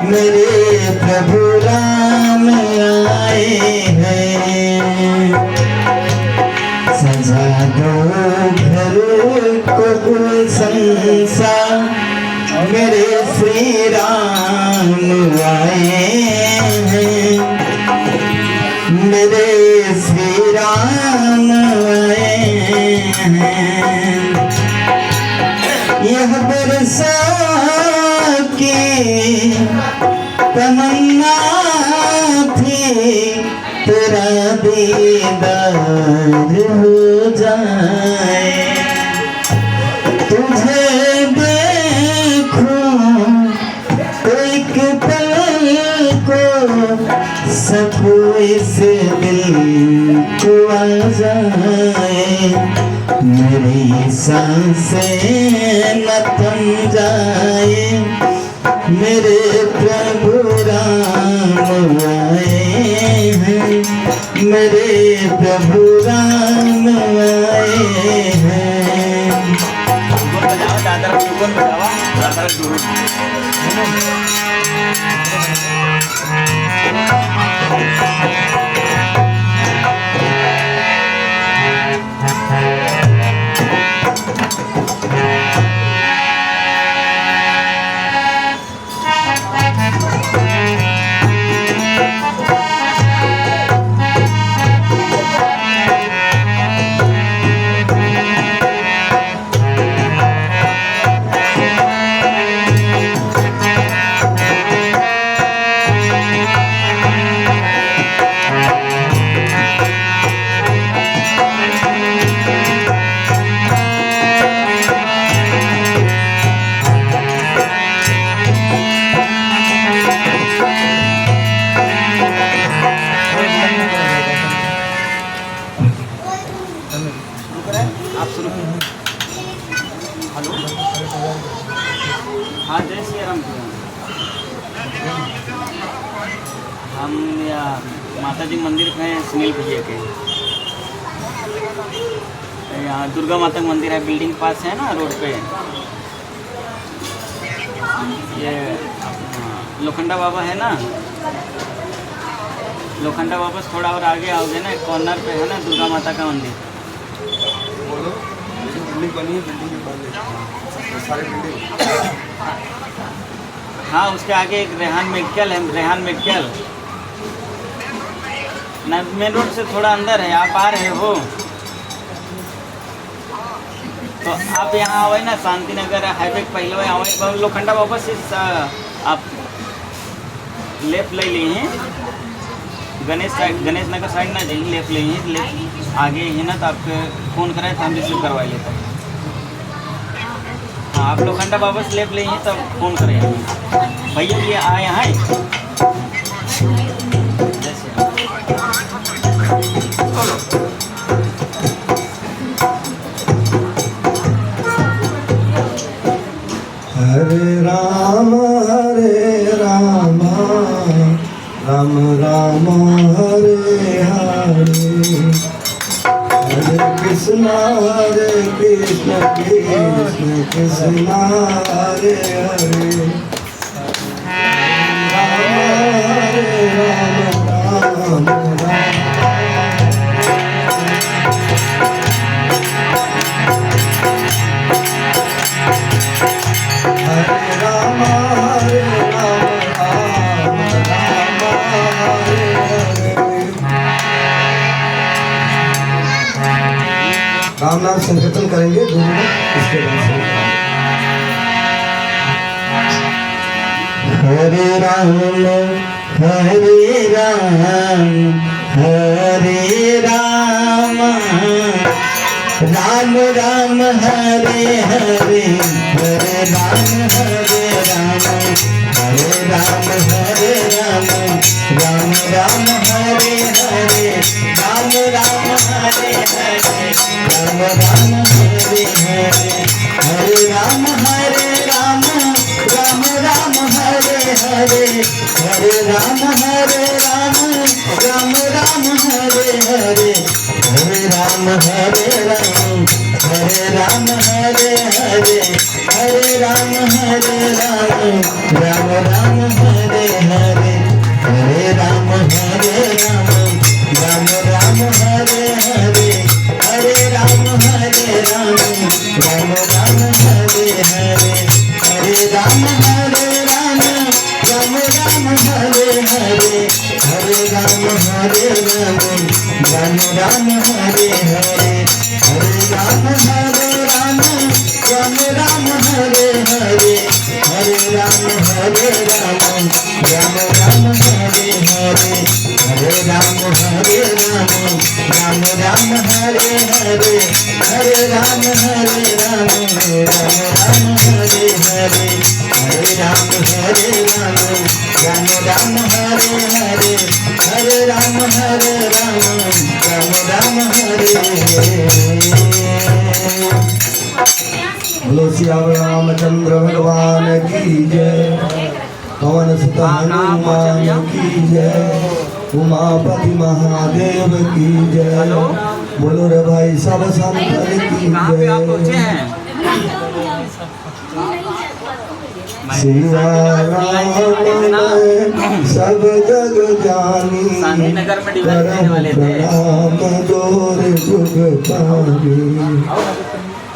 मेरे प्रभु राम आए हैं। सजा दो घर को संसार, मेरे श्री राम आए हैं। मेरे श्री राम आए हैं। यह बरसा की तमन्ना थी, तेरा दीदार हो जाए। तुझे देखूं तो एक पल को सकूं इस दिल को आ जाए। मेरी सांसें न थम जाए, मेरे प्रभु राम आए हैं। मेरे प्रभु राम आए हैं। हेलो, हाँ जय श्री राम। हम या माता जी मंदिर पे हैं, सुनील भैया के यहाँ दुर्गा माता का मंदिर है, बिल्डिंग पास है ना रोड पे। ये लोखंडा बाबा है ना, लोखंडा बाबा से थोड़ा और आगे आओगे ना, कॉर्नर पे है ना दुर्गा माता का मंदिर। बिल्डिंग बनी है, बिल्डिंग में बन है सारी बिल्डिंग। हाँ उसके आगे एक रेहान मेडिकल है, रेहान मेडिकल ना, मेन रोड से थोड़ा अंदर है। आप आ रहे हो तो आप यहाँ आओ ना, शांति नगर हाईवे पहले आओ, लोखंडा बाबा से आप लेफ्ट ले लिए हैं, गणेश नगर साइड ना जाइए, लेफ्ट ले हैं, लेफ्ट आगे ही ना, तो आपको फ़ोन कराए तो हम रिसीव करवा लेते हैं। हाँ आप लोखंडा बाबा से लेफ्ट ले हैं तब फ़ोन करें भैया, ये आए हैं जैसे। हरे राम राम राम हरे हरे, हरे कृष्ण कृष्ण कृष्ण हरे हरे। हरे राम राम राम। राम नाम संकीर्तन करेंगे 2 मिनट, इसके बाद हरे राम हरे राम हरे राम, राम राम हरे हरे, हरे राम हरे राम, हरे राम हरे राम, राम राम हरे हरे, राम राम हरे हरे, राम राम हरे हरे, हरे राम हरे राम, राम राम हरे हरे, हरे राम हरे राम, राम राम हरे हरे, हरे राम हरे राम, हरे राम हरे हरे हरे राम राम राम हरे हरे हरे राम राम राम हरे हरे हरे राम राम राम हरे हरे हरे राम राम राम हरे हरे हरे राम राम राम हरे हरे हरे राम राम राम हरे हरे हरे राम राम राम हरे हरे हरे राम राम हरे हरे हरे राम राम हरे हरे हरे राम राम हरे हरे हरे राम राम हरे हरे। बोलो सियावर रामचंद्र भगवान की जय, पवन सुत हनुमान की जय, उमापति महादेव की जय। बोलो रे भाई सब संतन की जय। सिया राम सब जग जानी, शांतिनगर में डिवाइस देने वाले थे। प्रणाम जोर जुग पानी।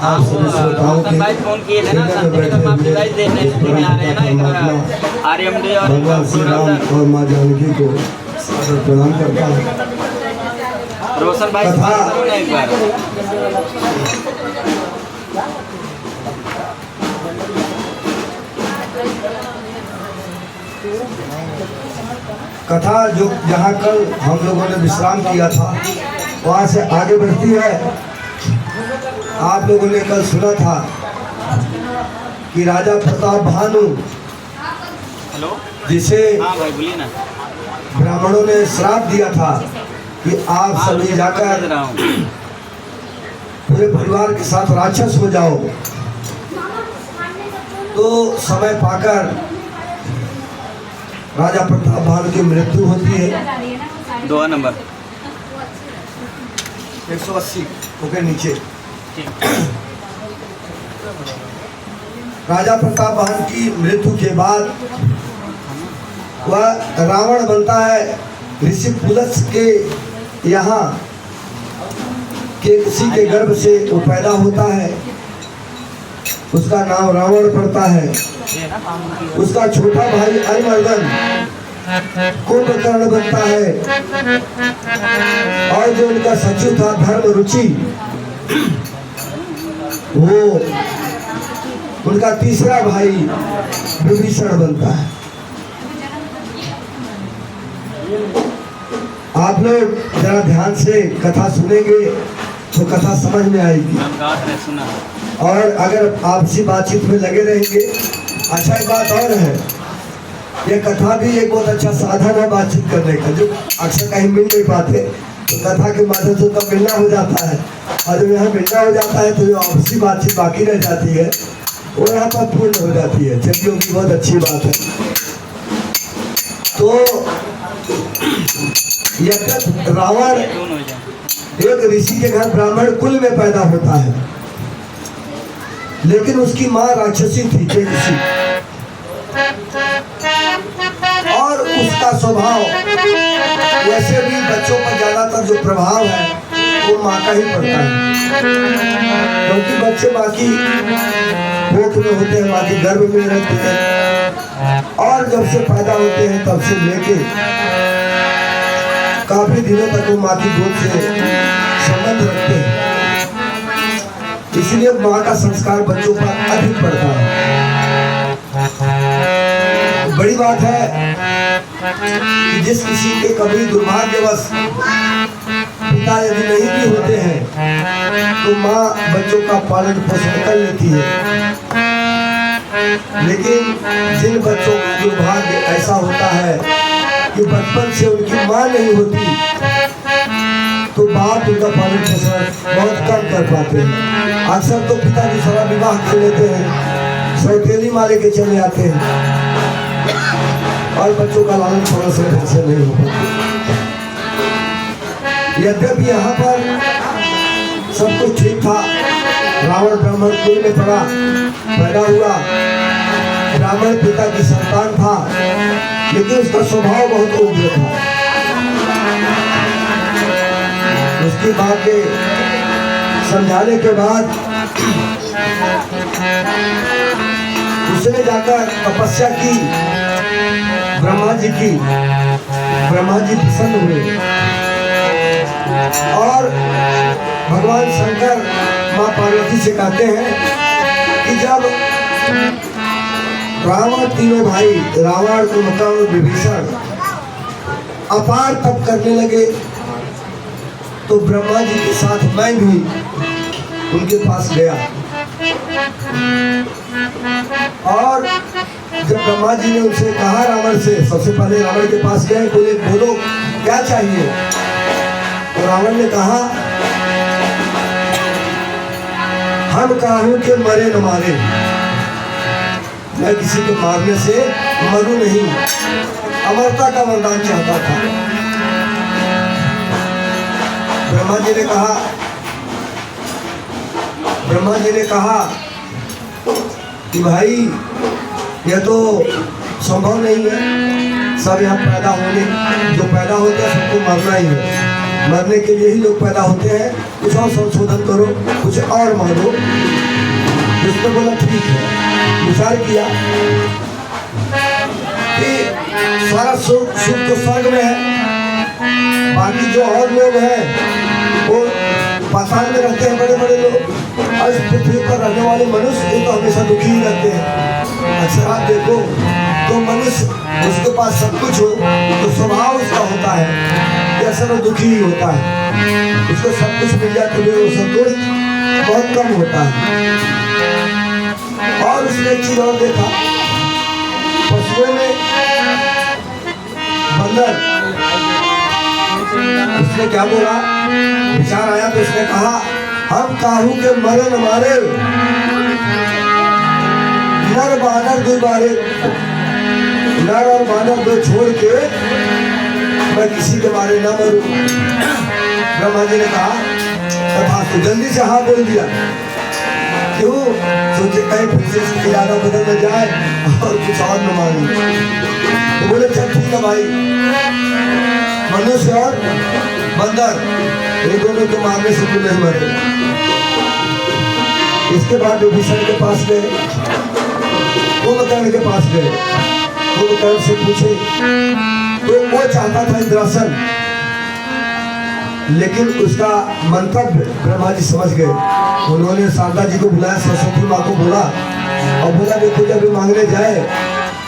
आप सभी श्रोताओं के भाई फोन किए थे ना, शांतिनगर में आप डिवाइस देने के लिए आ रहे हैं ना, RMD और भगवान श्री राम और माँ जानकी को सादर प्रणाम करता हूँ। रोशन भाई से बात करो ना एक बार। कथा जो जहाँ कल हम लोगों ने विश्राम किया था वहाँ से आगे बढ़ती है। आप लोगों ने कल सुना था कि राजा प्रताप भानु, हेलो, जिसे हाँ भाई बोलिए ना। ब्राह्मणों ने श्राप दिया था कि आप सभी जाकर पूरे परिवार के साथ राक्षस हो जाओ, तो समय पाकर राजा प्रताप भानु की मृत्यु होती है। 2 नंबर 180 ओके नीचे। राजा प्रताप भानु की मृत्यु के बाद वह रावण बनता है। ऋषि पुलत्स के यहाँ के किसी के गर्भ से वो पैदा होता है, उसका नाम रावण पड़ता है। उसका छोटा भाई अरिमर्दन कुंभकर्ण बनता है, और जो उनका सचिव था धर्म रुचि, वो उनका तीसरा भाई विभीषण बनता है। आप लोग जरा ध्यान से कथा सुनेंगे तो कथा समझ में आएगी, और अगर आपसी बातचीत में लगे रहेंगे। अच्छा, एक बात और है, ये कथा भी एक बहुत अच्छा साधन है बातचीत करने का, जो अक्सर कहीं मिल नहीं पाते, तो कथा के माध्यम से तो मिलना हो जाता है, और जब यहाँ मिलना हो जाता है तो जो आपसी बातचीत बाकी रह जाती है वो यहाँ पर पूर्ण हो जाती है। चलिए, की बहुत अच्छी बात है। तो रावण एक ऋषि के घर ब्राह्मण कुल में पैदा होता है, लेकिन उसकी माँ राक्षसी थी, ऋषि, और उसका स्वभाव वैसे भी बच्चों पर ज्यादातर जो प्रभाव है वो माँ का ही पड़ता है, क्योंकि बच्चे माँ की भूख में होते हैं, माँ के गर्भ में रहते हैं, और जब से पैदा होते हैं तब से लेके काफी दिनों तक वो माँ की गोद से संबंध रखते हैं। इसलिए माँ का संस्कार बच्चों पर अधिक पड़ता है। बड़ी बात है कि जिस किसी के कभी दुर्भाग्यवश पिता यदि नहीं भी होते हैं तो माँ बच्चों का पालन पोषण कर लेती है, लेकिन जिन बच्चों का दुर्भाग्य ऐसा होता है कि बचपन से उनकी माँ नहीं होती तो बाप उनका पालन पोषण बहुत कम कर पाते हैं। अक्सर तो पिताजी सारा विवाह कर लेते हैं, सौतेली माले के चले आते हैं, और बच्चों का लालन पोषण ढंग से नहीं हो पाता। यद्यपि यहाँ पर सब कुछ ठीक था, रावण ब्राह्मण कुल में पैदा हुआ, ब्राह्मण पिता की संतान था, लेकिन उसका स्वभाव बहुत उग्र था। उसकी माँ के समझाने के बाद उसने जाकर तपस्या की ब्रह्मा जी की। ब्रह्मा जी प्रसन्न हुए और भगवान शंकर माँ पार्वती से कहते हैं कि जब रावण तीनों भाई रावण, कुंभकर्ण, विभीषण अपार तप करने लगे तो ब्रह्मा जी के साथ मैं भी उनके पास गया। और जब ब्रह्मा जी ने उनसे कहा रावण से, सबसे पहले रावण के पास गए, बोलो क्या चाहिए? तो रावण ने कहा हम काहू के मरे न मारे, मैं किसी को मारने से मरूं नहीं, अमरता का वरदान चाहता था। ब्रह्मा जी ने कहा कि भाई यह तो संभव नहीं है, सब यहाँ पैदा होने, जो पैदा होते हैं सबको मरना ही है, मरने के लिए ही लोग पैदा होते हैं, कुछ और संशोधन करो, कुछ और मांगो। उसने बोला ठीक है, विचार किया कि सारा सुख तो स्वर्ग में है, बाकी जो और लोग हैं वो पाताल में रहते हैं, बड़े बड़े लोग, और इस पृथ्वी पर रहने वाले मनुष्य ये तो हमेशा दुखी ही रहते हैं। अक्सर आप देखो तो मनुष्य, उसके पास सब कुछ हो तो स्वभाव उसका होता है कि अक्सर वो दुखी ही होता है, उसको सब कुछ मिल जाए तो भी वो संतुष्ट बहुत कम होता है। और उसने एक चीज और देखा, पशुओं में बंदर, उसने क्या बोला, विचार आया तो उसने कहा हम काहू के मरे न मारे, नर बानर दो बारे, नर और बानर दो छोड़ के मैं किसी के बारे न मरूं। ब्रह्मा जी ने कहा तथा तो जल्दी से हाँ बोल दिया। क्यों? सोचे कहीं फिर से इसकी इरादा बदल न जाए और कुछ और न मांगे। तो बोले चल ठीक है भाई, मनुष्य और बंदर ये दोनों को मारने से तू नहीं मरे। इसके बाद विभीषण के पास गए, कुंभकर्ण के पास गए, कुंभकर्ण से पूछे तो वो चाहता था इंद्रासन, लेकिन उसका मंतव्य ब्रह्मा जी समझ गए। उन्होंने शारदा जी को बुलाया, सरस्वती माँ को बोला और बोला देखो जब मांगने जाए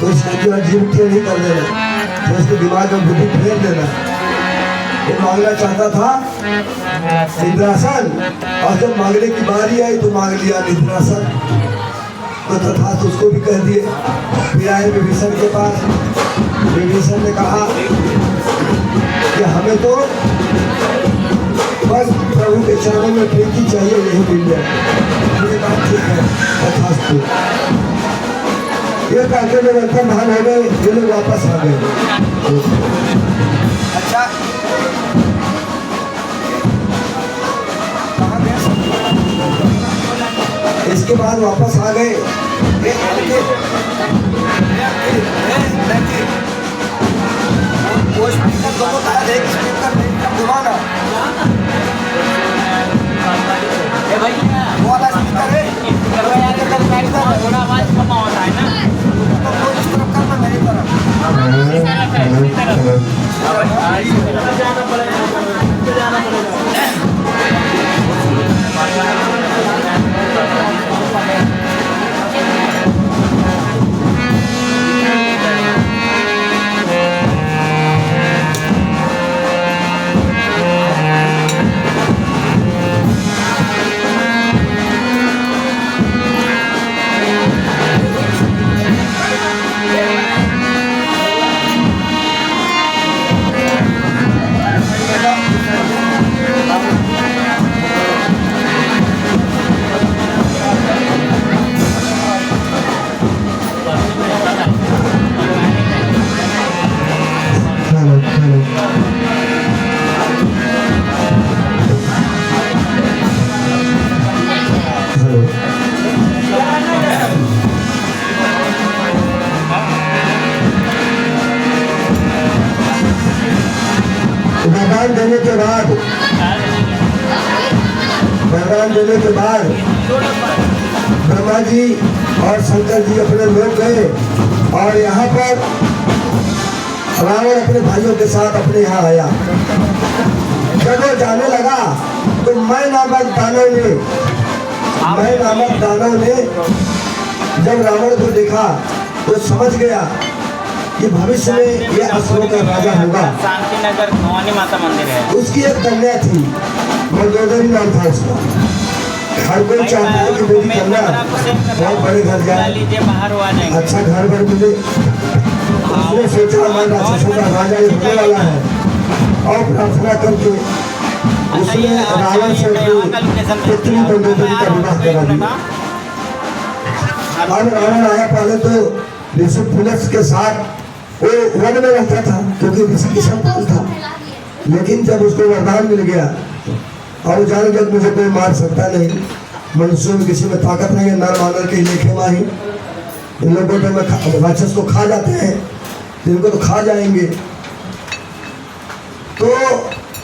तो इसको जो जीवटी नहीं कर देना, तो इसके दिमाग में बुद्धि फेर देना। वो मांगना चाहता था इंद्रासन, और जब मांगने की बारी आई तो मांग लिया इंद्रासन। तो तथा तो उसको भी कह दिए। फिर आए विभीषण के पास, विभीषण ने कहा कि हमें तो बस प्रभु के चरणों में प्रीति चाहिए, यही मिल जाए। मैंने कहा ठीक है, तथास्तु। ये कहते हुए वर्तन भान हो गए, ये लोग वापस आ गए। अच्छा इसके बाद वापस आ गए। थोड़ा आवाज कम होता है ना, इस तरफ करना मेरी तरफ। वरदान देने के बाद ब्रह्मा जी और शंकर जी अपने लोग गए और यहाँ पर रावण अपने भाइयों के साथ अपने यहाँ आया। जब वो जाने लगा तो मैं नामक दानव ने जब रावण को देखा तो समझ गया कि भविष्य में ये असुरों का राजा होगा। शांति नगर भवानी माता मंदिर है। उसकी एक कन्या थी, मंदोदरी नाम था उसका। हर कोई चाहता है कि मेरी कन्या बहुत बड़े घर जाए, लीजिए बाहर हुआ जाएंगे। अच्छा घर भर मिले। उसने सोचा हमारे राक्षसों का राजा ये होने वाला है और प्रार्थना करके उसने रावण से अपनी पुत्री मंदोदरी का विवाह करा दिया। अब रावण आया पहले तो ऋषि पुलस के साथ वो वन में रहता था क्योंकि ऋषि की संतान था, लेकिन जब उसको वरदान मिल गया और जान जब मुझे कोई मार सकता नहीं, मनुष्यों में किसी में ताकत नहीं है, नर मानव के लेखे माही, इन लोगों को मैं राक्षस को खा जाते हैं, इनको तो खा जाएंगे। तो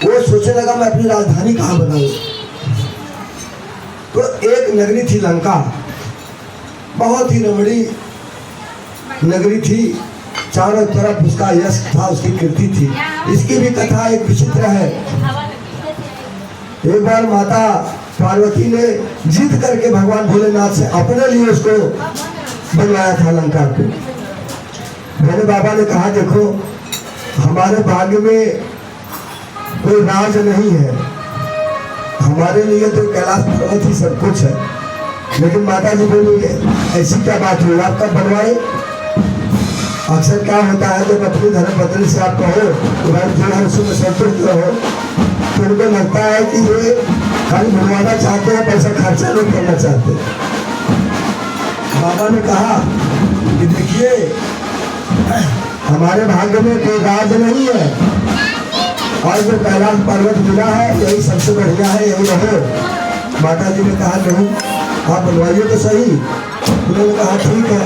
वो सोचने लगा मैं अपनी राजधानी कहाँ बनाऊं। तो एक नगरी थी लंका, बहुत ही रमणी नगरी थी, चारों तरफ उसका यश था, उसकी कीर्ति थी। इसकी भी कथा एक विचित्र है। एक बार माता पार्वती ने जीत करके भगवान भोलेनाथ से अपने लिए उसको बनवाया था लंका को। भोले बाबा ने कहा देखो हमारे भाग्य में कोई राज नहीं है, हमारे लिए तो कैलाश पर्वत ही सब कुछ है। लेकिन माता जी बोली ऐसी क्या बात हुई, आप कब बनवाए। अक्सर क्या होता है जब अपनी धर्मपत्नी से आप कहो तो भाई जो है उसमें संतुष्ट रहो, तो उनको लगता है कि ये खाली बनवाना चाहते हैं, पैसा खर्चा नहीं करना चाहते। बाबा ने कहा कि देखिए हमारे भाग्य में कोई राज नहीं है और जो कैलाश पर्वत मिला है यही सबसे बढ़िया है, यही रहो। माता जी ने कहा नहीं आप बनवाइए तो सही। उन्होंने कहा ठीक है।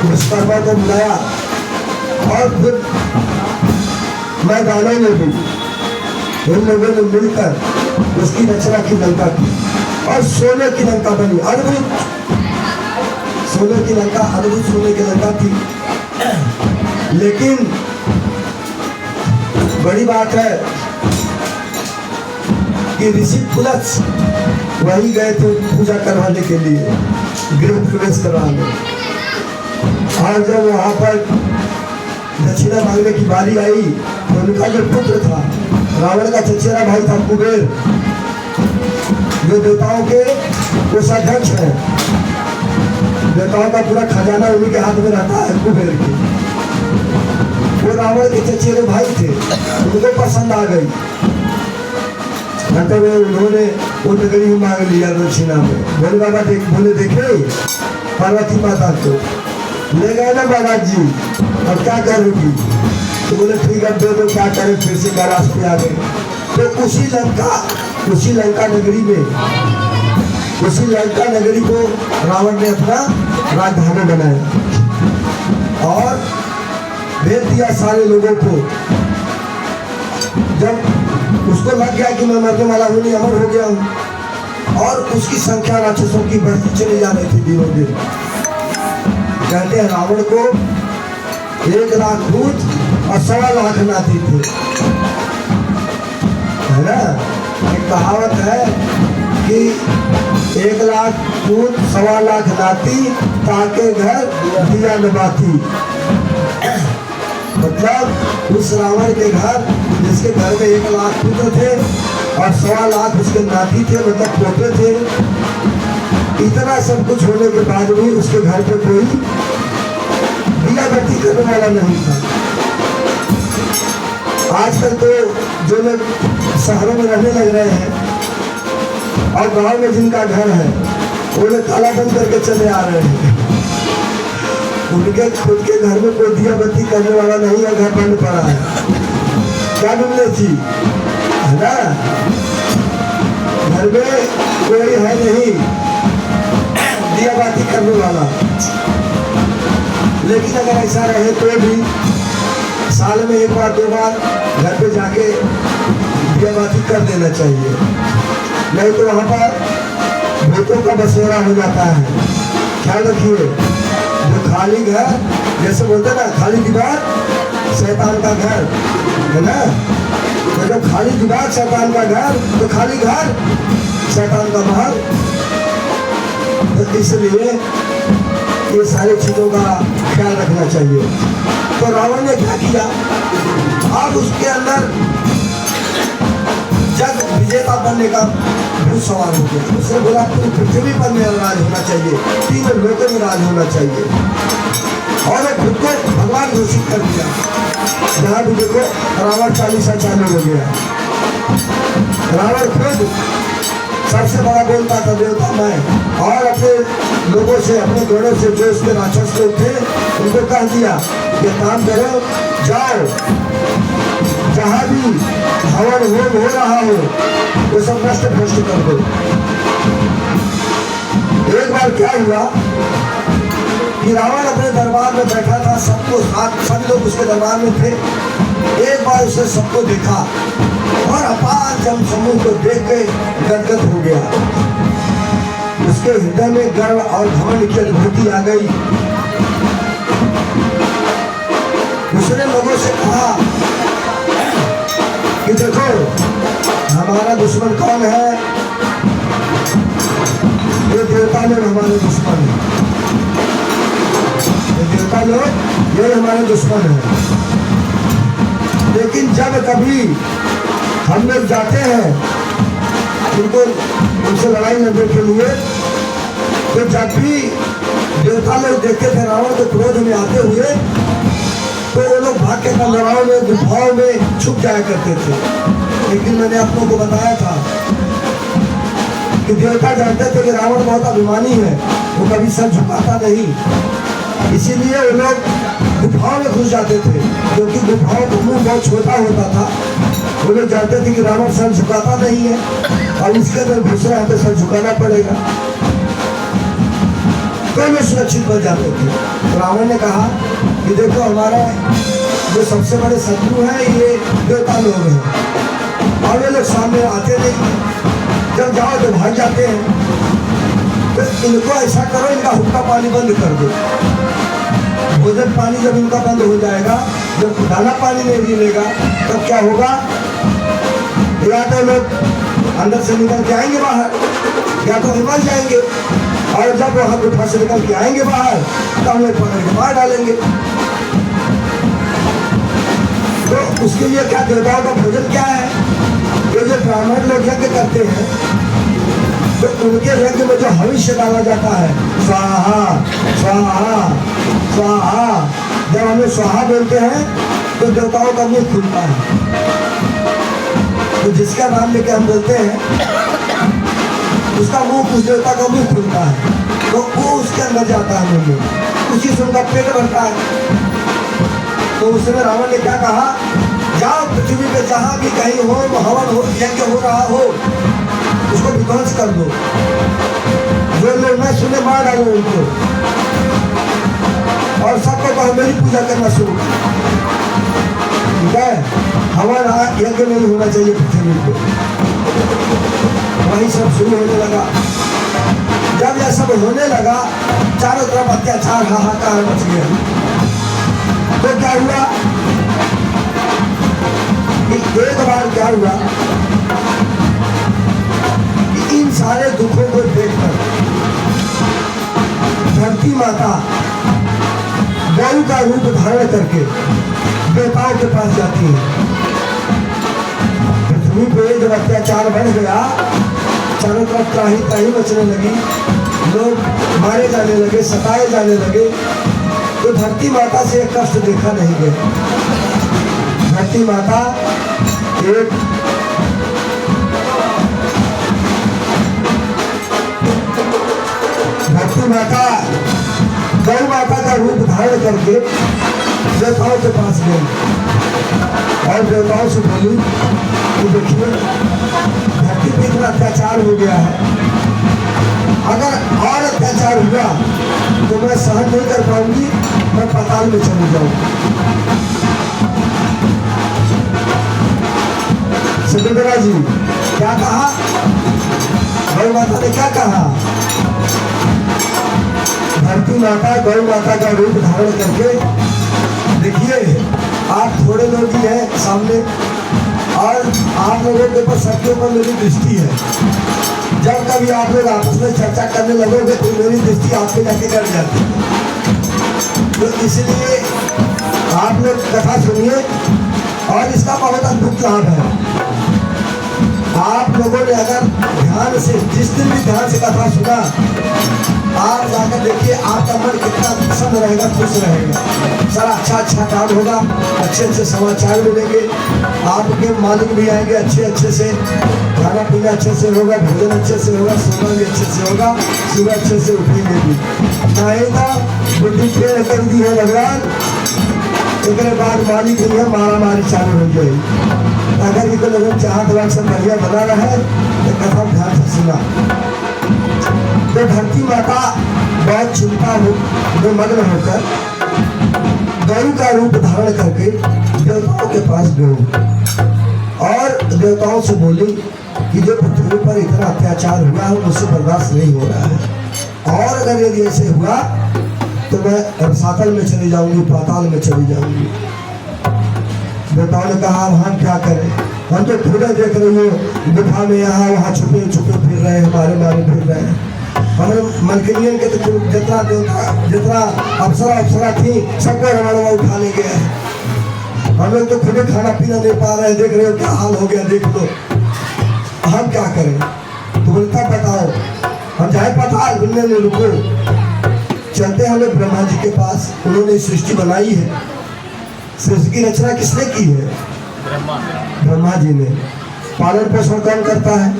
विश्वकर्मा को बुलाया और फिर मैदानों में भी इन लोगों ने मिलकर उसकी रचना की लंका की और सोने की लंका बनी, अद्भुत सोने की लंका, अद्भुत सोने की लंका थी। लेकिन बड़ी बात है कि ऋषि पुलस वही गए थे पूजा करवाने के लिए, गृह प्रवेश करवाने। और जब वहाँ पर दक्षिणा मांगने की बारी आई तो उनका जो पुत्र था, रावण का चचेरा भाई था कुबेर, जो देवताओं के कोषाध्यक्ष है, देवताओं का पूरा खजाना उन्हीं के हाथ में रहता है कुबेर के, वो रावण के चचेरे भाई थे, उनको पसंद आ गई। मतलब उन्होंने वो नगरी ही मांग लिया दक्षिणा में। बोले बाबा बोले देखे पार्वती माता को ले गए ना बाबा जी, अब क्या करोगी। तो बोले ठीक है दे दो, क्या करें, फिर से कैलाश पे आ गए। तो उसी लंका नगरी को रावण ने अपना राजधानी बनाया और भेज दिया सारे लोगों को। जब उसको लग गया कि मैं मरने वाला हूँ, नहीं अमर हो गया हूँ, और उसकी संख्या राक्षसों की बढ़ती चली जा रही थी दिनों दिन। कहते हैं रावण को 1 लाख भूत और 1.25 लाख नाती थे, है ना। एक कहावत है कि 1 लाख भूत 1.25 लाख नाती ताके घर दिया न बाती। मतलब उस रावण के घर, जिसके घर में 1 लाख पुत्र थे और 1.25 लाख उसके नाती थे, मतलब पोते थे, इतना सब कुछ होने के बाद भी उसके घर पे कोई दिया बत्ती करने वाला नहीं था। आजकल तो जो लोग शहरों में रहने लग रहे हैं और गांव में जिनका घर है वो लोग ताला बंद करके चले आ रहे हैं। उनके खुद के घर में कोई दिया बत्ती करने वाला नहीं है, घर बंद पड़ा है। क्या मिलने जी, है ना, घर में कोई है नहीं दिया बाती करने वाला। लेकिन अगर ऐसा रहे तो भी साल में 1 बार 2 बार घर पे जाके दिया बाती कर देना चाहिए, नहीं तो वहाँ पर भूतों का बसेरा हो जाता है। ख्याल रखिए, जो खाली घर, जैसे बोलते ना खाली दीवार शैतान का घर है ना, तो जब खाली दीवार शैतान का घर तो खाली घर शैतान का महल। तो इसलिए ये सारी चीजों का ख्याल रखना चाहिए। तो रावण ने क्या किया, अब उसके अंदर जग विजेता बनने का भूत सवार हो गया। उसने बोला पूरी पृथ्वी पर मेरा राज होना चाहिए, तीनों लोगों में राज होना चाहिए, और वो खुद को भगवान घोषित कर दिया। जहाँ भी देखो रावण चालीसा चालू हो गया। रावण खुद सबसे बड़ा बोलता था देवता मैं, और अपने लोगों से, अपने घोड़ों से जो उसके राक्षस लोग थे उनको कह दिया ये काम करो, जाओ जहाँ भी हवन होम हो रहा हो वो सब नष्ट भ्रष्ट कर दो। एक बार क्या हुआ कि रावण अपने दरबार में बैठा था, सबको साथ सब लोग उसके दरबार में थे। एक बार उसने सबको देखा और अपार जन समूह को देख के गदगद हो गया। उसके हृदय में गर्व और घमंड की अनुभूति आ गई। उसने लोगों से कहा कि देखो हमारा दुश्मन कौन है, ये देवता लोग हमारे दुश्मन है, ये देवता लोग ये हमारे दुश्मन है। लेकिन जब कभी हम लोग जाते हैं उनको उनसे लड़ाई लड़ने के लिए, तो जब भी देवता लोग देखते थे रावण को क्रोध में आते हुए, तो वो लोग भाग के कलराओं में, गुफाओं में छुप जाया करते थे। लेकिन मैंने आप लोगों को बताया था कि देवता जानते थे कि रावण बहुत अभिमानी है, वो कभी सर झुकाता नहीं, इसीलिए वो लोग गुफाओं में घुस जाते थे, क्योंकि गुफाओं का मुंह बहुत छोटा होता था। वो लोग जानते थे कि रावण सर झुकाता नहीं है, और इसके अंदर घुस रहा है तो सर झुकाना पड़ेगा, तो लोग सुरक्षित बच जाते थे। तो रावण ने कहा कि देखो हमारा जो सबसे बड़े शत्रु हैं ये देवता लोग हैं, और ये लोग सामने आते नहीं, जब जाओ तो भाग जाते हैं। तो इनको ऐसा करो, इनका हुक्का पानी बंद कर दो। भोजन पानी जब इनका बंद हो जाएगा, जब दाना पानी नहीं मिलेगा, तब क्या होगा, या तो लोग अंदर से निकल के आएंगे बाहर, या तो मर जाएंगे, और जब वहां गुफा से निकल के आएंगे बाहर तो हम लोग पकड़ के मार डालेंगे। तो उसके लिए क्या देवताओं का भोजन क्या है, ये जो ब्राह्मण लोग यज्ञ करते हैं, तो उनके यज्ञ में जो हविष्य डाला जाता है, स्वाहा स्वाहा स्वाहा, जब हम लोग स्वाहा बोलते हैं तो देवताओं का मुंह खुलता है। तो जिसका नाम लेके हम बोलते हैं उसका मुंह, उस देवता का मुंह खुलता है, तो वो उसके अंदर जाता है मुंह में, उसी से उनका पेट भरता है। तो उस समय रावण ने क्या कहा, जाओ पृथ्वी पे जहाँ भी कहीं हो हवन हो यज्ञ हो रहा हो उसको विध्वंस कर दो, जो लोग न सुने मार डालो उनको, और सबको कहो मेरी पूजा करना शुरू। ठीक है, हवन यज्ञ नहीं होना चाहिए पृथ्वी पे। वही सब शुरू होने लगा। जब यह सब होने लगा, चारों तरफ अत्याचार हाहाकार मच गया। तो क्या हुआ, एक बार क्या हुआ कि इन सारे दुखों को देखकर धरती माता गौ का रूप धारण करके देवताओं के पास जाती है। पृथ्वी पे जब अत्याचार बढ़ गया, चारों तरफ त्राही त्राही मचने लगी, लोग मारे जाने लगे, सताए जाने लगे, तो धरती माता से एक कष्ट देखा नहीं गया। धरती माता एक धरती माता गौ माता का रूप धारण करके देवताओं के पास गई और देवताओं से बोली कि देखिए धरती पे इतना अत्याचार हो गया है, अगर और अत्याचार हुआ तो मैं सहन नहीं कर पाऊंगी, मैं पाताल में चली जाऊंगी। सुमित्रा जी क्या कहा? गौ माता ने क्या कहा? धरती माता गौ माता का रूप धारण करके, देखिए आप थोड़े लोग ही हैं सामने और आप लोगों के ऊपर सबके ऊपर मेरी दृष्टि है। जब कभी आप लोग आपस में चर्चा करने लगोगे तो मेरी दृष्टि आप पे जाके कर जाती है। तो इसलिए आप लोग कथा सुनिए और इसका बहुत अद्भुत लाभ है। आप लोगों ने अगर ध्यान से, जिस दिन भी ध्यान से कथा सुना, आप जाकर देखिए आपका मन कितना प्रसन्न रहेगा, खुश रहेगा। सारा अच्छा काम होगा, अच्छे समाचार मिलेंगे, आपके मालिक भी आएंगे अच्छे से, खाना पीना अच्छे से होगा, भोजन अच्छे से होगा, सोना भी अच्छे से होगा, सुबह अच्छे से उठेंगे भी। नाएगा बुद्धि पेड़ कर दी है भगवान, एक बाद मालिक नहीं है, मारा मारी चालू हो जाएगी। अगर इनको लोगों चाहत वाक से बढ़िया बना रहा है तो कथा ध्यान से सुना। तो धरती माता बहुत चिंता में मग्न होकर गौ का रूप धारण करके देवताओं के पास गई और देवताओं से बोली कि जो पृथ्वी पर इतना अत्याचार हुआ है मुझसे बर्दाश्त नहीं हो रहा है, और अगर यदि ऐसे हुआ तो मैं सातल में चली जाऊंगी, पाताल में चली जाऊंगी। देवताओं ने कहा अब हम क्या करें, हम तो खुद देख रही हो गुफा में यहाँ वहाँ छुपे फिर रहे हैं, मारे फिर रहे हैं। हमारे मलकिनियन के तो जितना देवता, जितना अप्सरा थी सबको रमणवा उठा ले गया है। हम लोग तो खुद खाना पीना नहीं पा रहे हैं, देख रहे हो क्या हाल हो गया, देख लो हम क्या करें। तो बोलता बताओ, हम जाए पाताल, बोलने में रुको, चलते हैं लोग ब्रह्मा जी के पास। उन्होंने सृष्टि बनाई है। सृष्टि की रचना किसने की है? ब्रह्मा जी ने। पालन पोषण कौन करता है?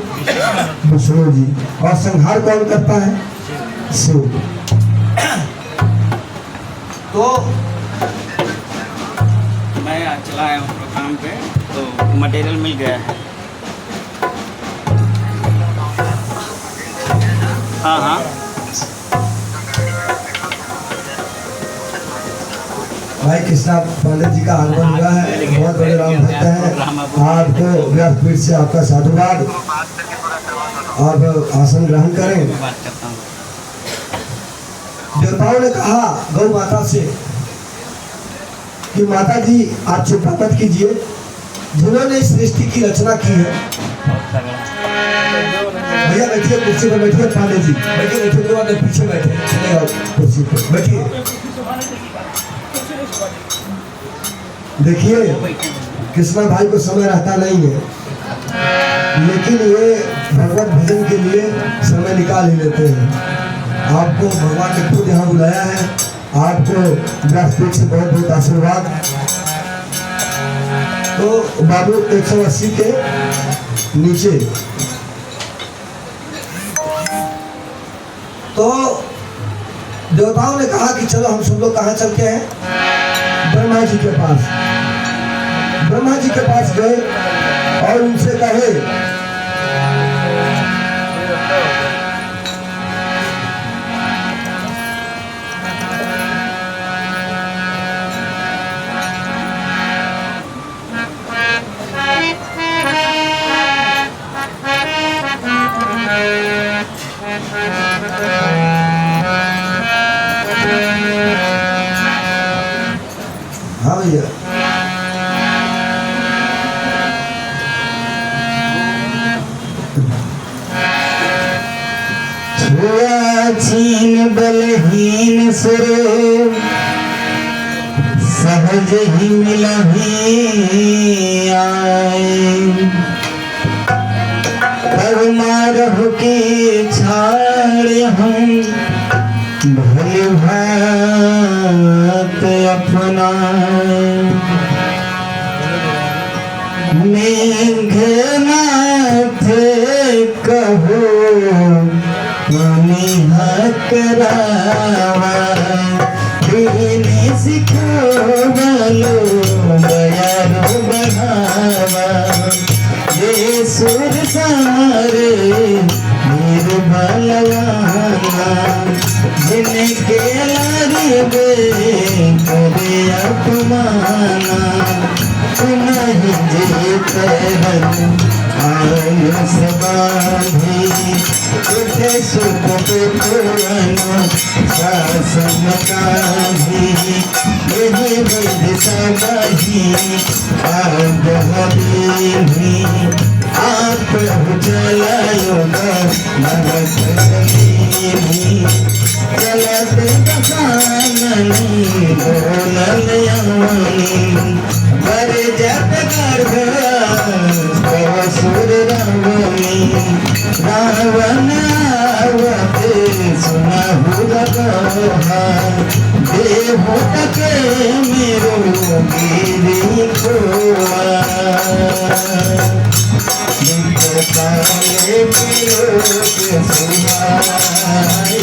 विष्णु जी। और संहार कौन करता है? शिव। तो मैं चला आया हूँ काम पे, तो मटेरियल मिल गया है। हाँ भाई कृष्णा पंडित जी का आगमन हुआ है, बहुत बड़े राम भक्त हैं। आपको व्यासपीठ से आपका साधुवाद। आप आसन ग्रहण करें। देवताओं ने कहा गौ माता से कि माता जी आप चिंता मत कीजिए, जिन्होंने इस सृष्टि की रचना की है। भैया बैठिए, कुर्सी पर बैठिए, पांडे जी बैठिए, तो आपने पीछे बैठे, चलेगा कुर्सी पर बैठिए। देखिए कृष्णा भाई को समय रहता नहीं है, लेकिन ये भगवत भजन के लिए समय निकाल ही लेते हैं। आपको भगवान ने खुद यहाँ बुलाया है, आपको व्यासपीठ से बहुत बहुत आशीर्वाद। तो बाबू 180 के नीचे। तो देवताओं ने कहा कि चलो हम सब लोग कहाँ चलते हैं? ब्रह्मा जी के पास। ब्रह्मा जी के पास गए और उनसे कहे हाँ भैया छीन बलहीन सुर सहज ही मिलही आए, मारहु के छाड़ हम भले भात अपना। मेघनाथ कहो करावा, सिखावलो बयारो बढ़ावा। ये सुर सारे मेरे भलवाना, जिनके लारी बे करे अपमाना। नहीं जीते आयु से बांधी उठे सुख पुराण शासन काढ़ी यही बुद्ध सबाही आग हरी आप चलायो भगत चलत दसाननी बोलल यमनी बर जत गर्भ सुर रंगनी रावण आवत सुनहु रहा देहो तके मेरो गिरी खोआ काले पिलोक सुहाए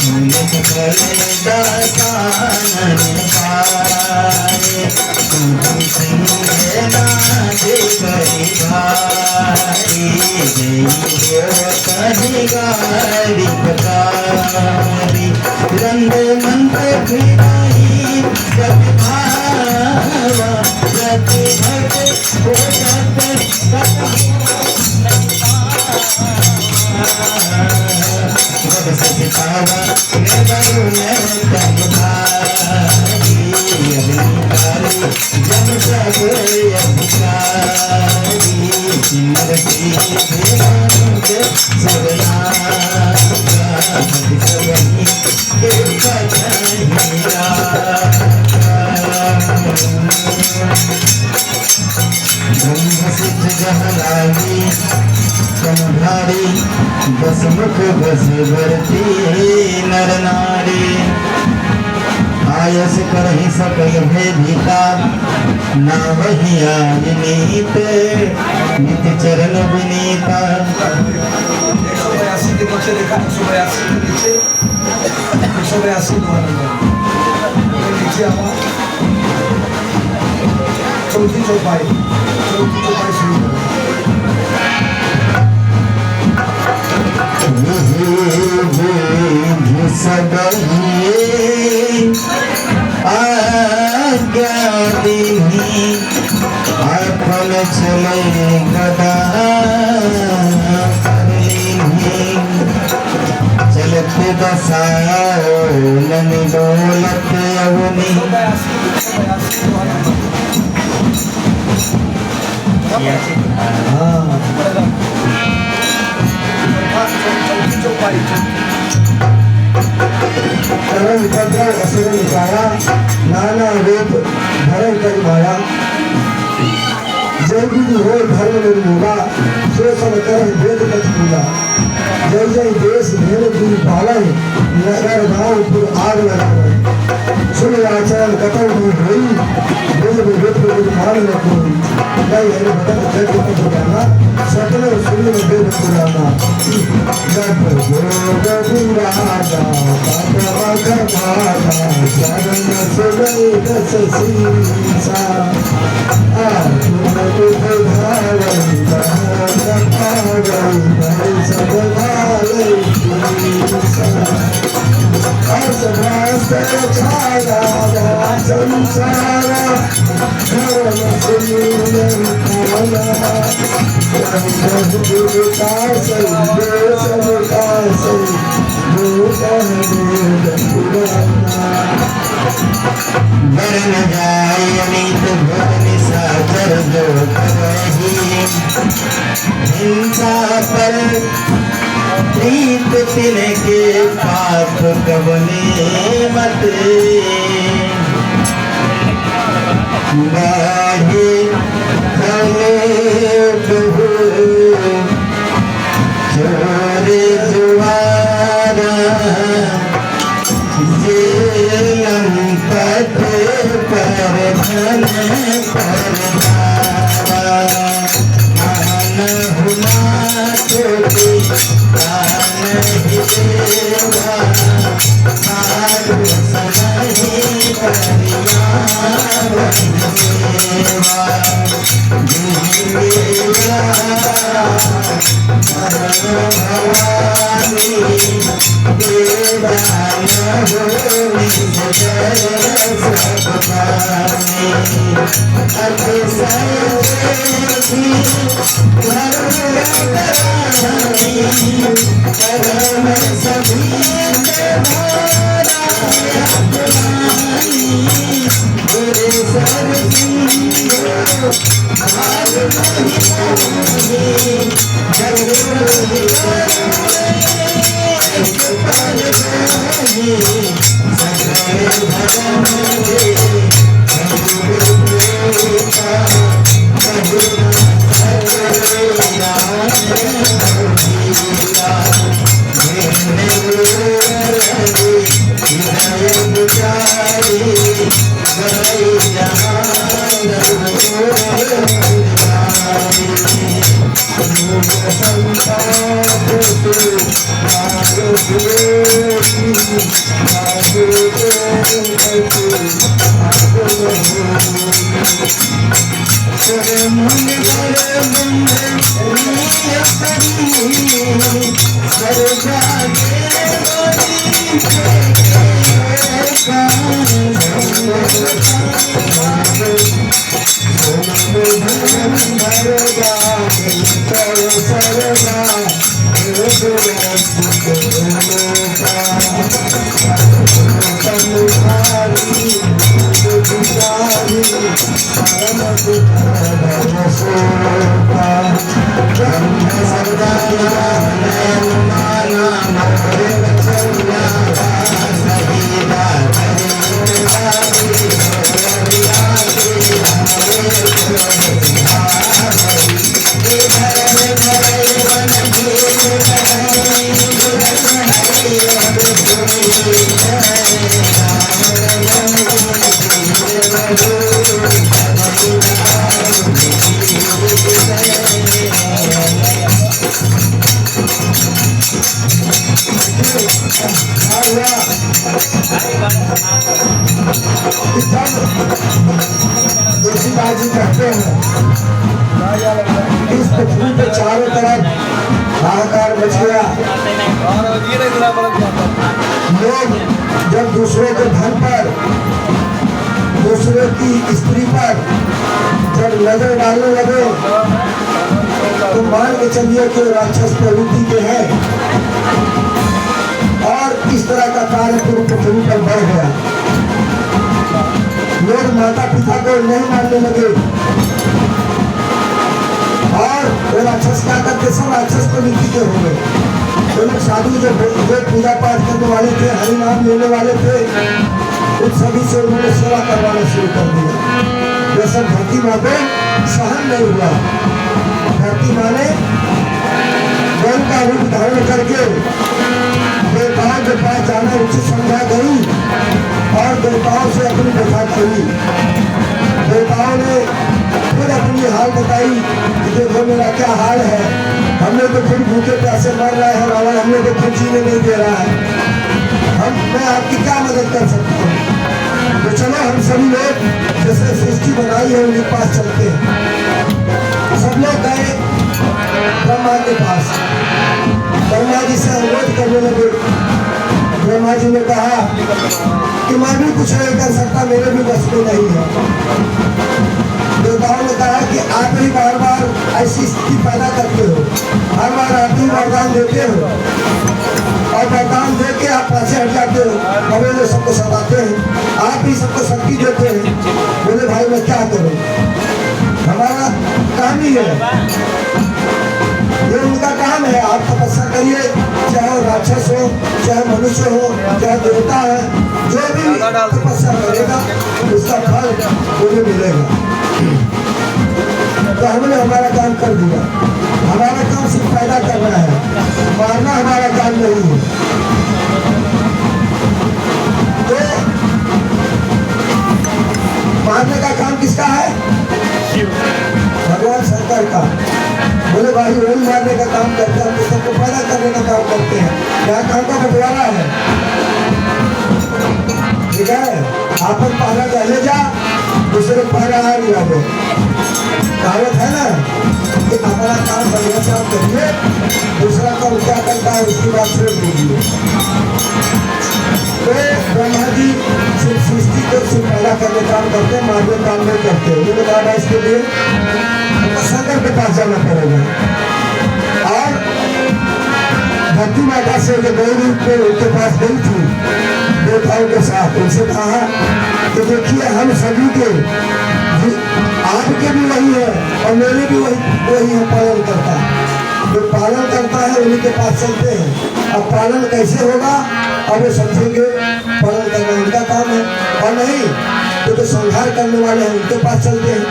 सुनत कले दातानन पाए तुम सिंह नादे बड़ी भाई देव कहीं गारी पकारी रंग मंत फिराई जब भावा जति भट हो जत सितावा मैं बरू मैं तम भारी अभिकारी जब सब अधिकारी सिमर की देवानुज सबना सबनी के कथनिया सिद्ध जहलागी कमधारी बसमुख बस भरती नर नारी आयस करहि सकल भेदिका ना वही आय नीत नित चरण विनीता 182 के नीचे देखा 182 के नीचे 182 नीचे आवा चौथी चौपाई शुरू अपन चले गदा चलते बसाओ नन दौलत अवनी नाना रूप धर्म कर माया जय विधि हो धर्म निर्मूला सो सब कर वेद पथ पूरा जय जय देश भेद दूर पालन नगर गाँव पुर आग लगावे सुन आचरण कतौ दूर होई वेद वेद मान न कोई जय हरि भगत जय पथ गाना सकल सुन वेद पुराना जप गोविंदाजा पापा करमाना शरण सुगई दस सीसा बरन जाय अमित भुवन सागर जो करही हिंसा पर प्रीत तिनके पाप कबने मत बाहे खले बहु चोरे जुआरा लंपट पर धन मान हुना चोटी दान देवा साधु समहि करिया सेवा भवानी तुलसीदास जी कहते हैं इस पृथ्वी पे चारों तरफ हाहाकार मच गया। लोग जब दूसरों के धन पर, दूसरे की स्त्री पर जब नजर डालने लगे तो मान के चलिए कि राक्षस प्रवृत्ति के हैं और इस तरह का कार्य पूरी पृथ्वी पर बढ़ गया। लोग माता पिता को नहीं मानने लगे और वो राक्षस क्या करते, सब राक्षस प्रवृत्ति के हो गए। तो लोग साधु जो पूजा पाठ करने वाले थे, हरि नाम लेने वाले थे, उन सभी से उन्होंने सेवा करवाना शुरू कर दिया। ये सब धरती माँ को सहन नहीं हुआ। धरती माँ ने गौ का रूप धारण करके देवताओं के पास जाना उचित समझा गई और देवताओं से अपनी व्यथा कही। देवताओं ने फिर अपनी हाल बताई कि देखो मेरा क्या हाल है, हमने तो फिर भूखे प्यासे मर रहे हैं, रावण हमने तो फिर जीने नहीं दे रहा है, मैं आपकी क्या मदद कर सकता हूँ। तो चलो हम सभी लोग जैसे सृष्टि बनाई है उनके पास चलते हैं। सब लोग गए ब्रह्मा के पास, ब्रह्मा जी से अनुरोध करने लगे। ब्रह्मा जी ने कहा कि मैं भी कुछ नहीं कर सकता, मेरे भी बस में नहीं है। देवताओं ने कहा कि आप ही बार बार ऐसी स्थिति पैदा करते हो, हर बार आप ही वरदान देते हो और वरदान दे के आप पाछे हट जाते हो, हमें जो सबको सताते हैं, आप ही सबको शक्ति देते हैं। बोले भाई मैं क्या करूं, हमारा काम ही है, ये उनका काम है। आप तपस्या करिए, चाहे वो राक्षस हो, चाहे मनुष्य हो, चाहे देवता है, जो भी तपस्या करेगा उसका फल उन्हें मिलेगा। तो हमने हमारा काम कर दिया। हमारा काम सिर्फ पैदा करना है, मारना हमारा काम नहीं है। तो मारने का काम किसका है? भगवान शंकर का। बोले भाई वही मारने का काम करते हैं, तो सबको पैदा करने का काम करते हैं। यहाँ काम का बंटवारा है, ठीक है। आपन पहला पहले जा, दूसरे पहला आ गया। वो कहावत है ना कि अपना काम बढ़िया से आप करिए, दूसरा काम क्या करता है उसकी बात छोड़ दीजिए। करने काम करते हैं, मानवीय काम नहीं करते। उन्होंने कहा भाई इसके लिए हमको शंकर के पास जाना पड़ेगा। और धरती माता से जो गौ रूप में उनके पास गई थी देवताओं के साथ, उनसे कहा कि देखिए हम सभी के आपके भी वही है और मेरे भी वही है पालन करता। जो पालन करता है उन्हीं के पास चलते हैं। अब पालन कैसे होगा अब वो समझेंगे, पालन करना उनका काम है। और नहीं तो संहार करने वाले हैं उनके पास चलते हैं,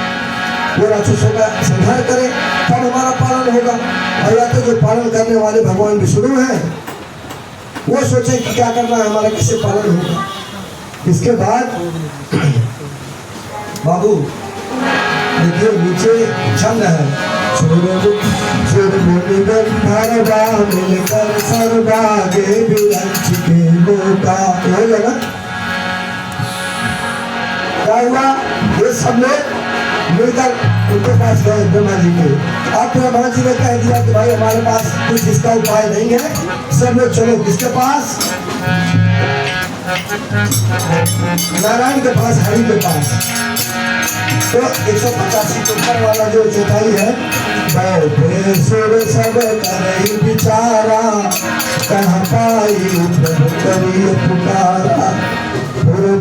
वो राक्षसों का संहार करें तब हमारा पालन होगा। और या तो जो पालन करने वाले भगवान विष्णु हैं वो सोचे कि क्या करना है हमारा, किससे पालन होगा। इसके बाद बाबू देखिए नीचे छंद है, मिलकर सर्वागे विरंच के मौका हो जाएगा। क्या हुआ, ये सब लोग मिलकर उनके पास गए ब्रह्मा जी के। अब ब्रह्मा जी ने कह दिया कि भाई हमारे पास कुछ इसका उपाय नहीं है, सब लोग चलो किसके पास, नारायण के पास, हरि के पास। तो 185 के ऊपर वाला जो चौथाई है, बैठे सुर सब करे विचारा, कहाँ पाई प्रभु करिए पुकारा,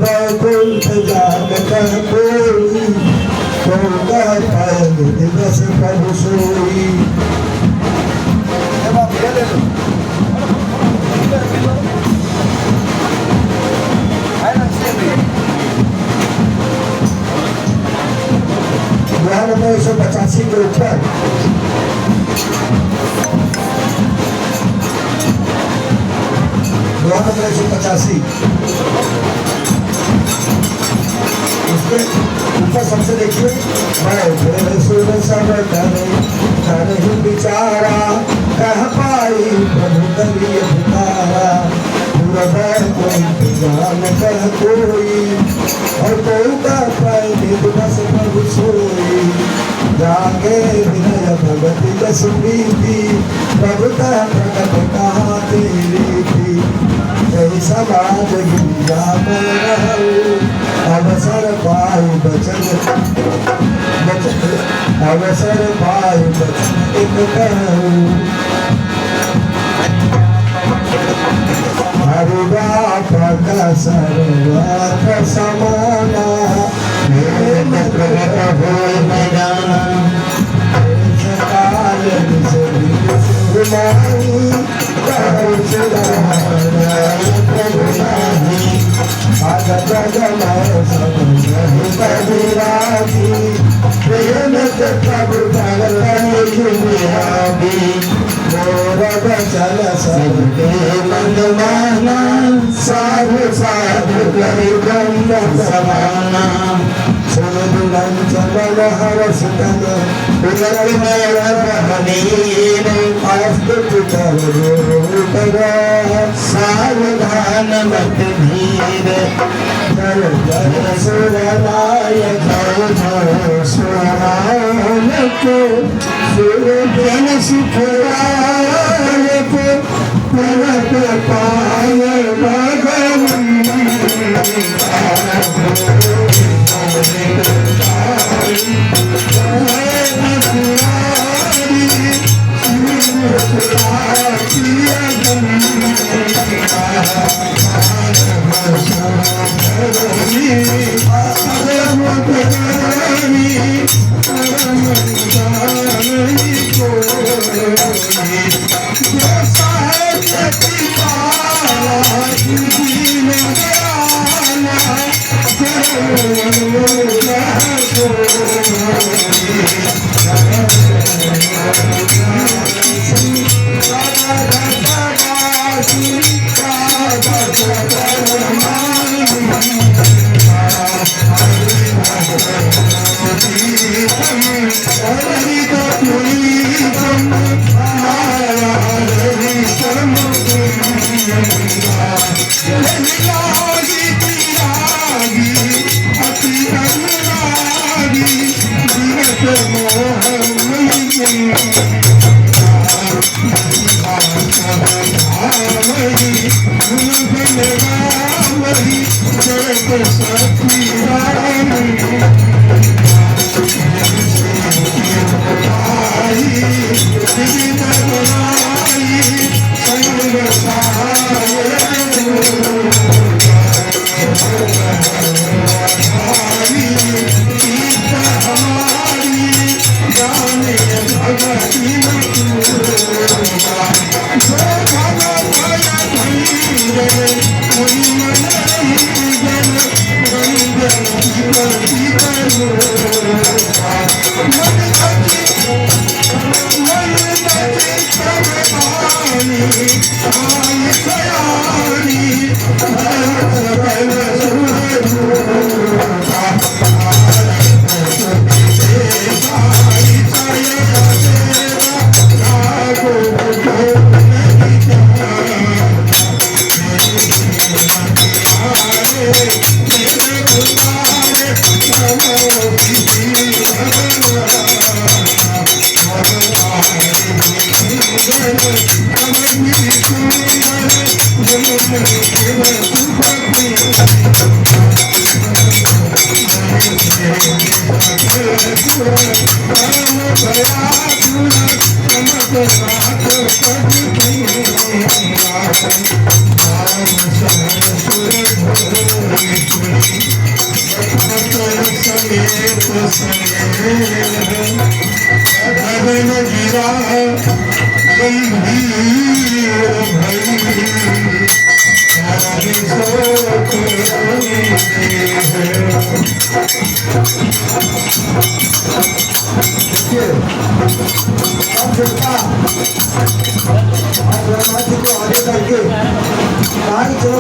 वैकुंठ जान कह कोई, तो कह पाए दिवस प्रभु सोई। नंबर 185 के ऊपर नंबर 185 उसके ऊपर सबसे देखिए, सब करे विचारा, कह पाई प्रभु करिए पुकारा, जान कह कोई, और कोई का पाए दिवस प्रभु सोई। जागे विनय भगति जस प्रीति, प्रभु का प्रकट कहा तेरी थी। कहीं समाज गिरिया में रहूं, अवसर पाई बचन अवसर पाई बचन एक कहूं। हरिदा सर्वत्र समाना, चल सबके मन माना, साधु साधु करी गंध समाना। सुन दुलन चलन हरस तन, सावधान मत धीर, जल जल सुरनायक सुरायक, सुरजन सुखदायक, परत पाय भगवंता। Sati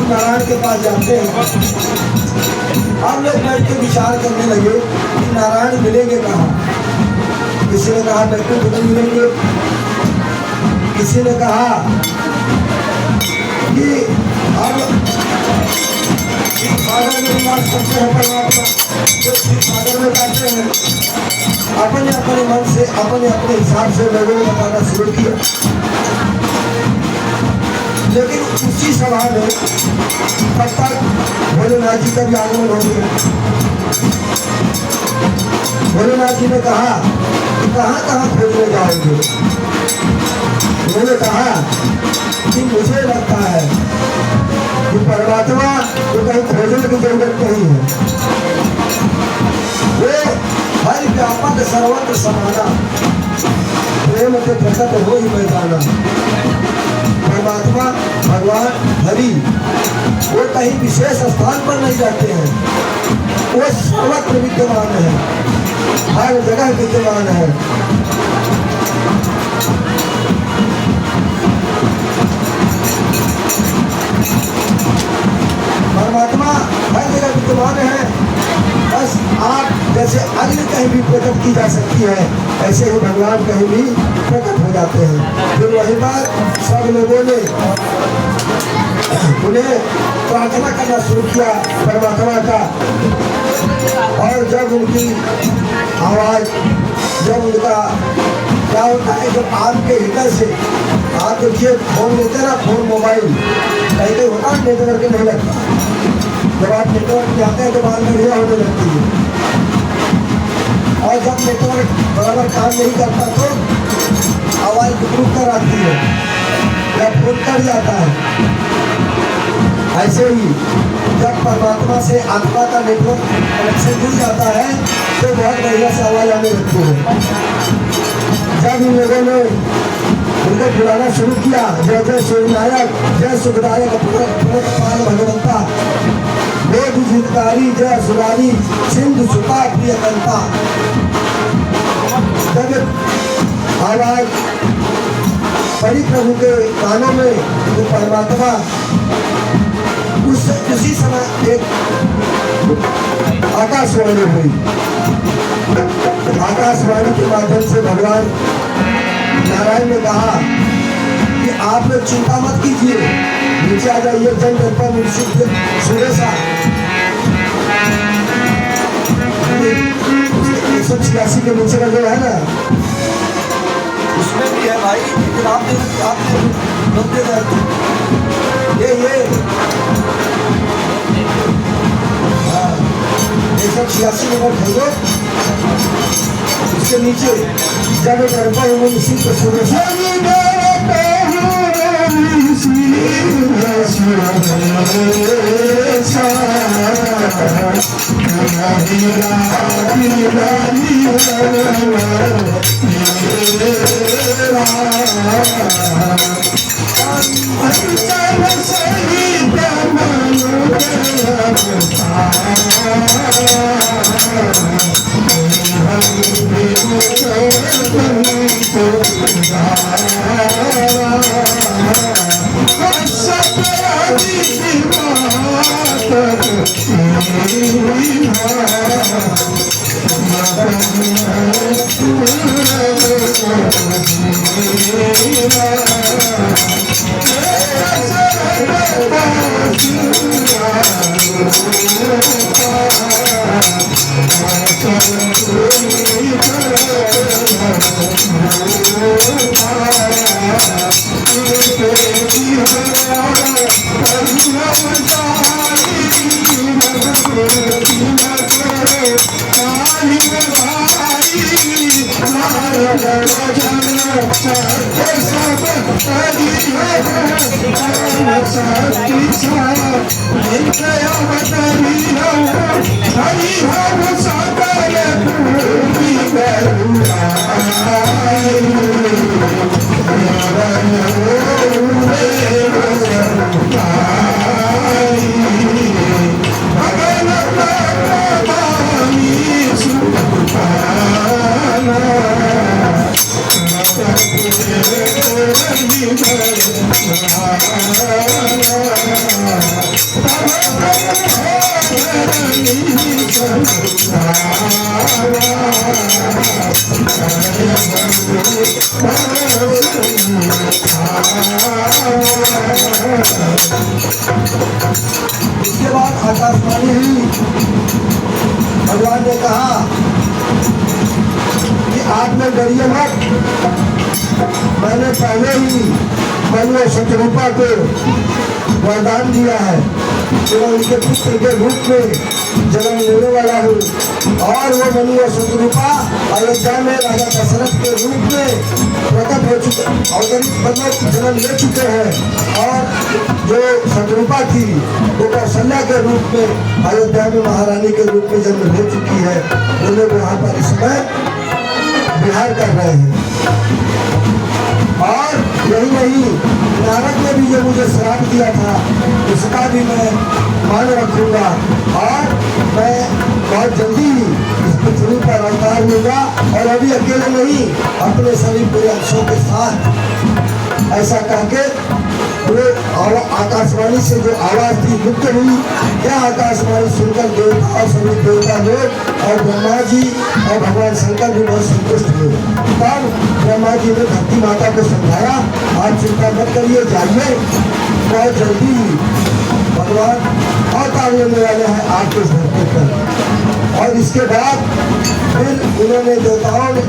नारायण के पास जाते हैं। हम लोग बैठ के विचार करने लगे कि नारायण मिलेंगे कहाँ। किसी ने कहा डॉक्टर को मिलेंगे, किसी ने कहा कि अब सागर में निवास करते हैं परमात्मा, तो सागर में जाते हैं। अपने अपने मन से अपने अपने हिसाब से लोगों ने बताना शुरू किया। लेकिन उसी सभा में तब तक भोलेनाथ जी का भी आगमन हो गया। भोलेनाथ जी ने कहा कि कहाँ कहाँ खोजने जाओगे। उन्होंने कहा कि मुझे लगता है कि परमात्मा को कहीं खोजने की जरूरत नहीं है, वो हर व्यापक सर्वत्र समाना, प्रेम के प्रकट हो ही मैदाना। परमात्मा भगवान हरि वो कहीं विशेष स्थान पर नहीं रहते हैं, वो सर्वत्र विद्यमान है, हर जगह विद्यमान है। परमात्मा हर जगह विद्यमान है। बस आप जैसे अग्नि कहीं भी प्रकट की जा सकती है, ऐसे ही भगवान कहीं भी प्रकट हो जाते हैं। फिर वही बात सब लोगों ने उन्हें प्रार्थना करना शुरू किया परमात्मा का। और जब उनकी आवाज, जब उनका क्या होता है, जब आपके हृदय से आप देखिए फोन लेते ना, फोन मोबाइल पहले होता नेटवर्क नहीं लगता। जब आप नेटवर्क में आते हैं तो बाद में रिया होने लगती है, और जब नेटवर्क बराबर काम नहीं करता तो आवाज रुक कर आती है या फोन कर जाता है। ऐसे ही जब परमात्मा से आत्मा का नेटवर्क कनेक्शन जुड़ जाता है तो बहुत बढ़िया से आवाज आने लगती है। जब इन लोगों ने उनको बुलाना शुरू किया, जय जय सूर्यनायक, जय सुखदायक, पाल भगवंता, वेद जितकारी, जय सुरारी, सिंधु सुता प्रिय कंता। जब आवाज परी प्रभु के कानों में तो परमात्मा उसी समय एक आकाशवाणी हुई। आकाशवाणी के माध्यम से भगवान नारायण ने कहा कि आप लोग चिंता मत कीजिए, नीचे आ जाइए। जन जनपद मुंशी सुरेशा 186 के नीचे का जो है ना, उसमें भी है भाई, लेकिन आप बोलते रहते ये 186 नंबर खोलो, उसके नीचे जब मुंशी को सुरेशा इसके बाद आकाशवाणी हुई। भगवान ने कहा कि आप में डरिए मत, मैंने पहले ही मनु शतरूपा को वरदान दिया है कि मैं उनके पुत्र के रूप में जन्म लेने वाला हूँ। और वो मनु शतरूपा अयोध्या में राजा दशरथ के रूप में प्रकट हो चुके, अवतरित मतलब जन्म ले चुके हैं। और जो शतरूपा थी वो कौशल्या के रूप में अयोध्या में महारानी के रूप में जन्म ले चुकी है। वो लोग वहाँ पर इस समय विहार कर रहे हैं। और यही नहीं, नारद ने भी जो मुझे श्राप दिया था उसका भी मैं मान रखूंगा और मैं बहुत जल्दी इस पृथ्वी पर अवतार लूंगा। और अभी अकेले नहीं, अपने सभी पूरे अंशों के साथ। ऐसा कहके वो आकाशवाणी से जो आवाज थी मुक्त हुई। यह आकाशवाणी सुनकर देवता और सभी देवता लोग और ब्रह्मा जी और भगवान शंकर भी बहुत संतुष्ट हुए। तब ब्रह्मा जी ने धरती माता को समझाया, आप चिंता मत करिए, जाइए, बहुत जल्दी भगवान अवतार लेने वाले हैं आपके इस धरती पर। और इसके बाद फिर उन्होंने देवताओं ने,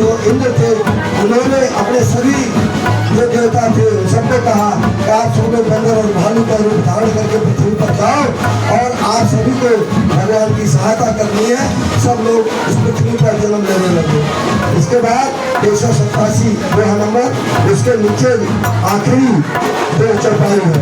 जो इंद्र थे, उन्होंने अपने सभी जो देवता थे सबको कहा कि आप सब लोग बंदर और भालू का रूप धारण करके पृथ्वी पर जाओ और आप सभी को भगवान की सहायता करनी है। सब लोग इस पृथ्वी पर जन्म लेने लगे। इसके बाद 187 नंबर, उसके नीचे आखिरी दो चौपाई है।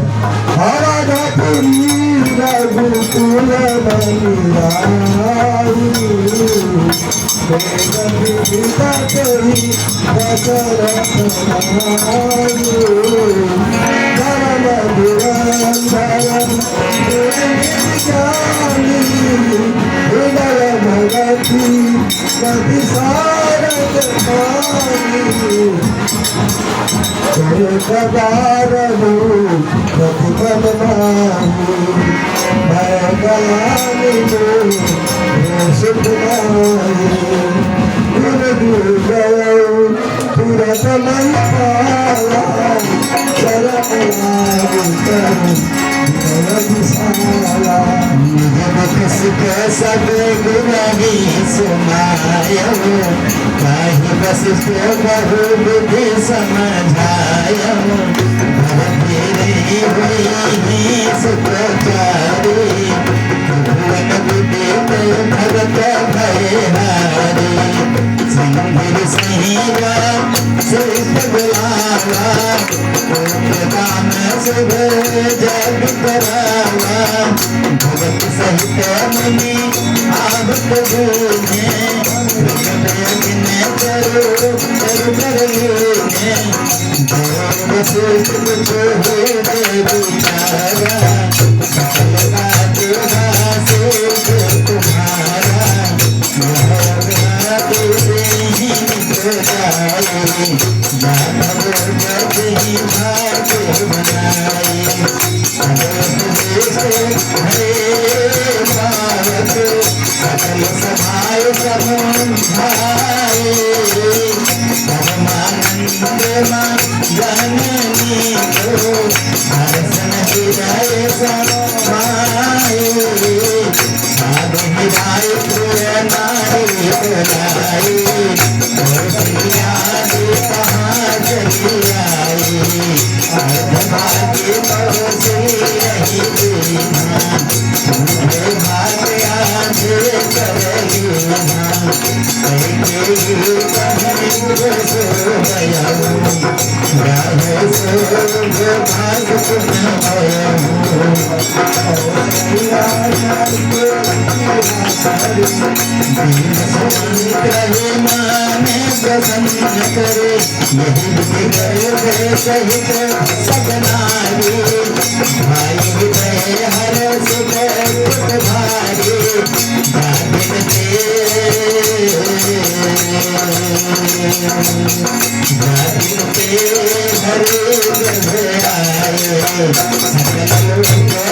माधव ही भाग्य बनाए हरे भारत सकल समाय समभाए परमानंद जननी को दर्शन हृदय समाए साधु हिराय नारी बनाए और सिया कहाँ चली आई भाग्य पड़ोसी रही भाग्य आधे करेगी माने प्रसन्न करे यही गए सहित सगनारी भाई हृदय हर सुख भारी हरे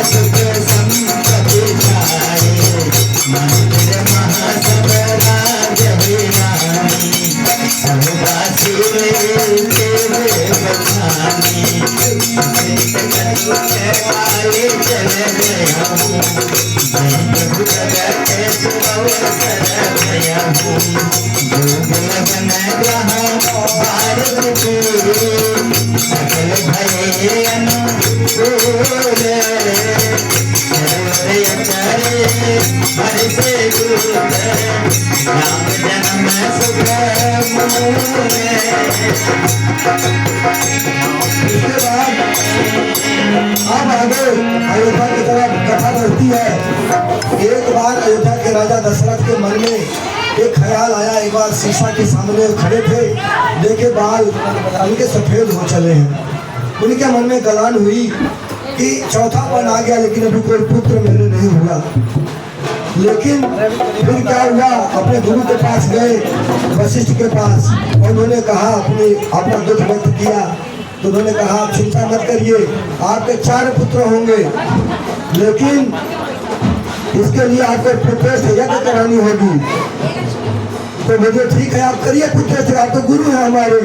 सुख संपत्ति छाए मंदिर महासवराज रानी सबवासी बखानी आए चले गया हूँ प्रभु जगत अवसर गया हूँ लगन ग्रह भारत के सकल भये अनुकूल से राम जन्म सुख इसके बाद अब आगे अयोध्या की तरफ कथा बढ़ती है। एक बार अयोध्या के राजा दशरथ के मन में एक ख्याल आया। एक बार शीशा के सामने खड़े थे, देखे बाल उनके सफेद हो चले हैं। उनके मन में गलान हुई कि चौथापन आ गया लेकिन अभी कोई पुत्र मेरे नहीं हुआ। लेकिन फिर क्या हुआ, अपने गुरु के पास गए, वशिष्ठ के पास, और उन्होंने कहा अपना दुख व्यक्त किया। तो उन्होंने कहा आप चिंता मत करिए, आपके 4 पुत्र होंगे, लेकिन इसके लिए आपको पुत्रेष्ठ यज्ञ करानी होगी। तो मुझे ठीक है आप करिए पुत्रेष्ठ, आप तो गुरु हैं हमारे।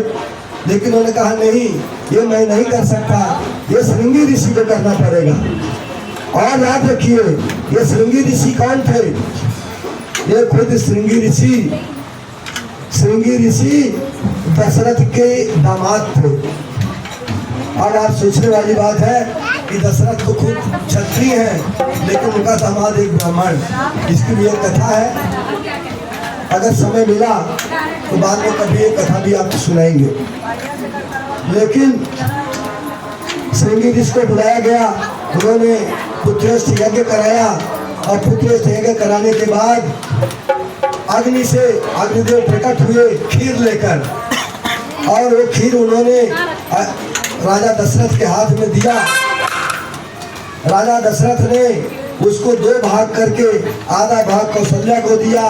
लेकिन उन्होंने कहा नहीं, ये मैं नहीं कर सकता, ये श्रृंगी ऋषि को करना पड़ेगा। और याद रखिए ये श्रृंगी ऋषि कौन थे? ये खुद श्रृंगी ऋषि दशरथ के दामाद थे। और आप सोचने वाली बात है कि दशरथ तो खुद क्षत्रिय हैं, लेकिन उनका दामाद एक ब्राह्मण। इसकी भी एक कथा है, अगर समय मिला तो बाद में कभी एक कथा भी आपको सुनाएंगे। लेकिन श्रृंगी ऋषि को बुलाया गया, उन्होंने पुत्रेष्ठ यज्ञ कराया। और पुत्रेष्ठ यज्ञ कराने के बाद अग्नि से अग्निदेव प्रकट हुए खीर लेकर, और वो खीर उन्होंने राजा दशरथ के हाथ में दिया। राजा दशरथ ने उसको 2 भाग करके आधा भाग कौशल्या को दिया,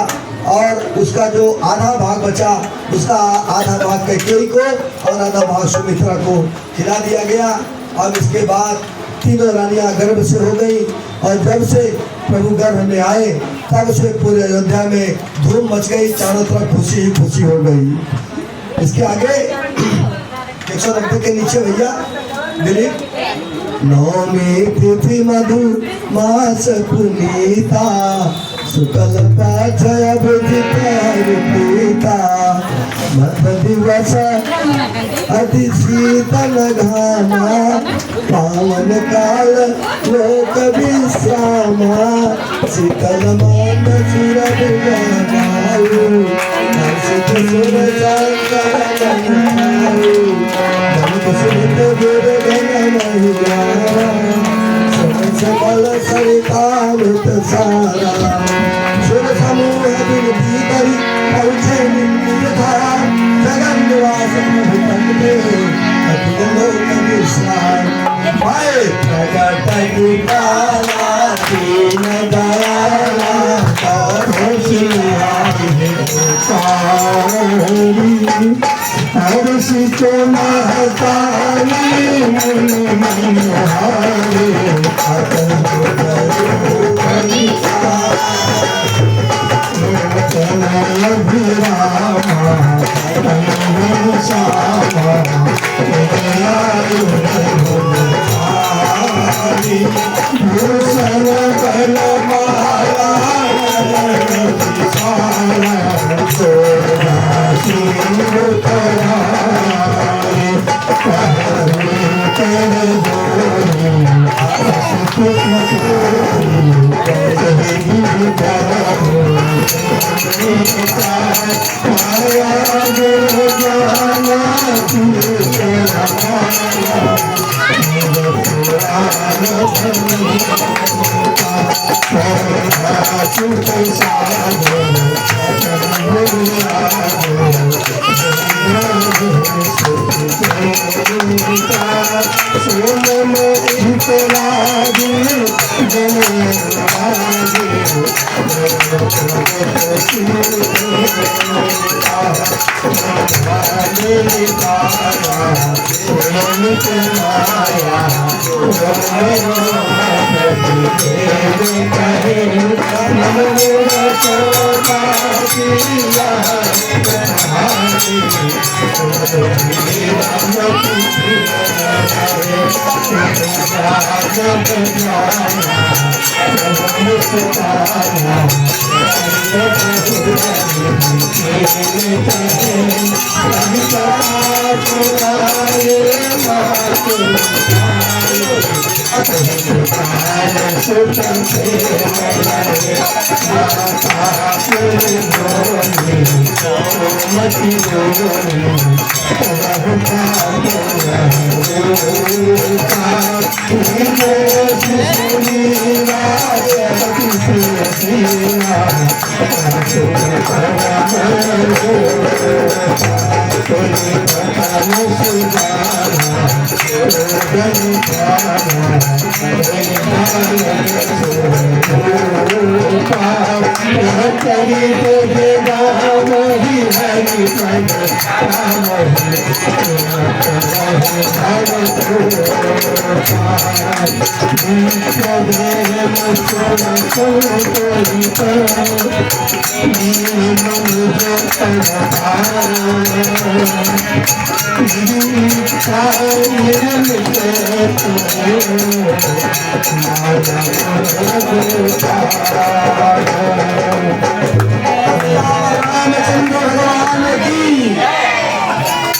और उसका जो आधा भाग बचा उसका आधा भाग कैकेयी को और आधा भाग सुमित्रा को खिला दिया गया। अब इसके बाद तीनों रानियां गर्भ से हो गई, और जब से प्रभु गर्भ में आए तब से पूरे अयोध्या में धूम मच गई, चारों तरफ खुशी ही खुशी हो गई। इसके आगे 190 के नीचे भैया दिलीप। नवमी तिथि मधु मास पुनीता, शुक्ल पक्ष अभिजित पीता, मध दिवस अति शीतल घामा, पावन काल लोक विश्रामा, शीतल मान सुरभ जमायु, हर्षित सुर शंकर मनमायु, धनुष सुत गुर गण महियारा, सकल सरितामृत सारा, सुर समूह विनती करी पहुँचे नित्य जगन निवास प्रभु तक में अति लोक विश्राम पाए। प्रगट निकाला दीन दयाला, और होशियार है हर्षित महतारी मुनि मनोहारी अभिरामा श्यामा भूषण बल माला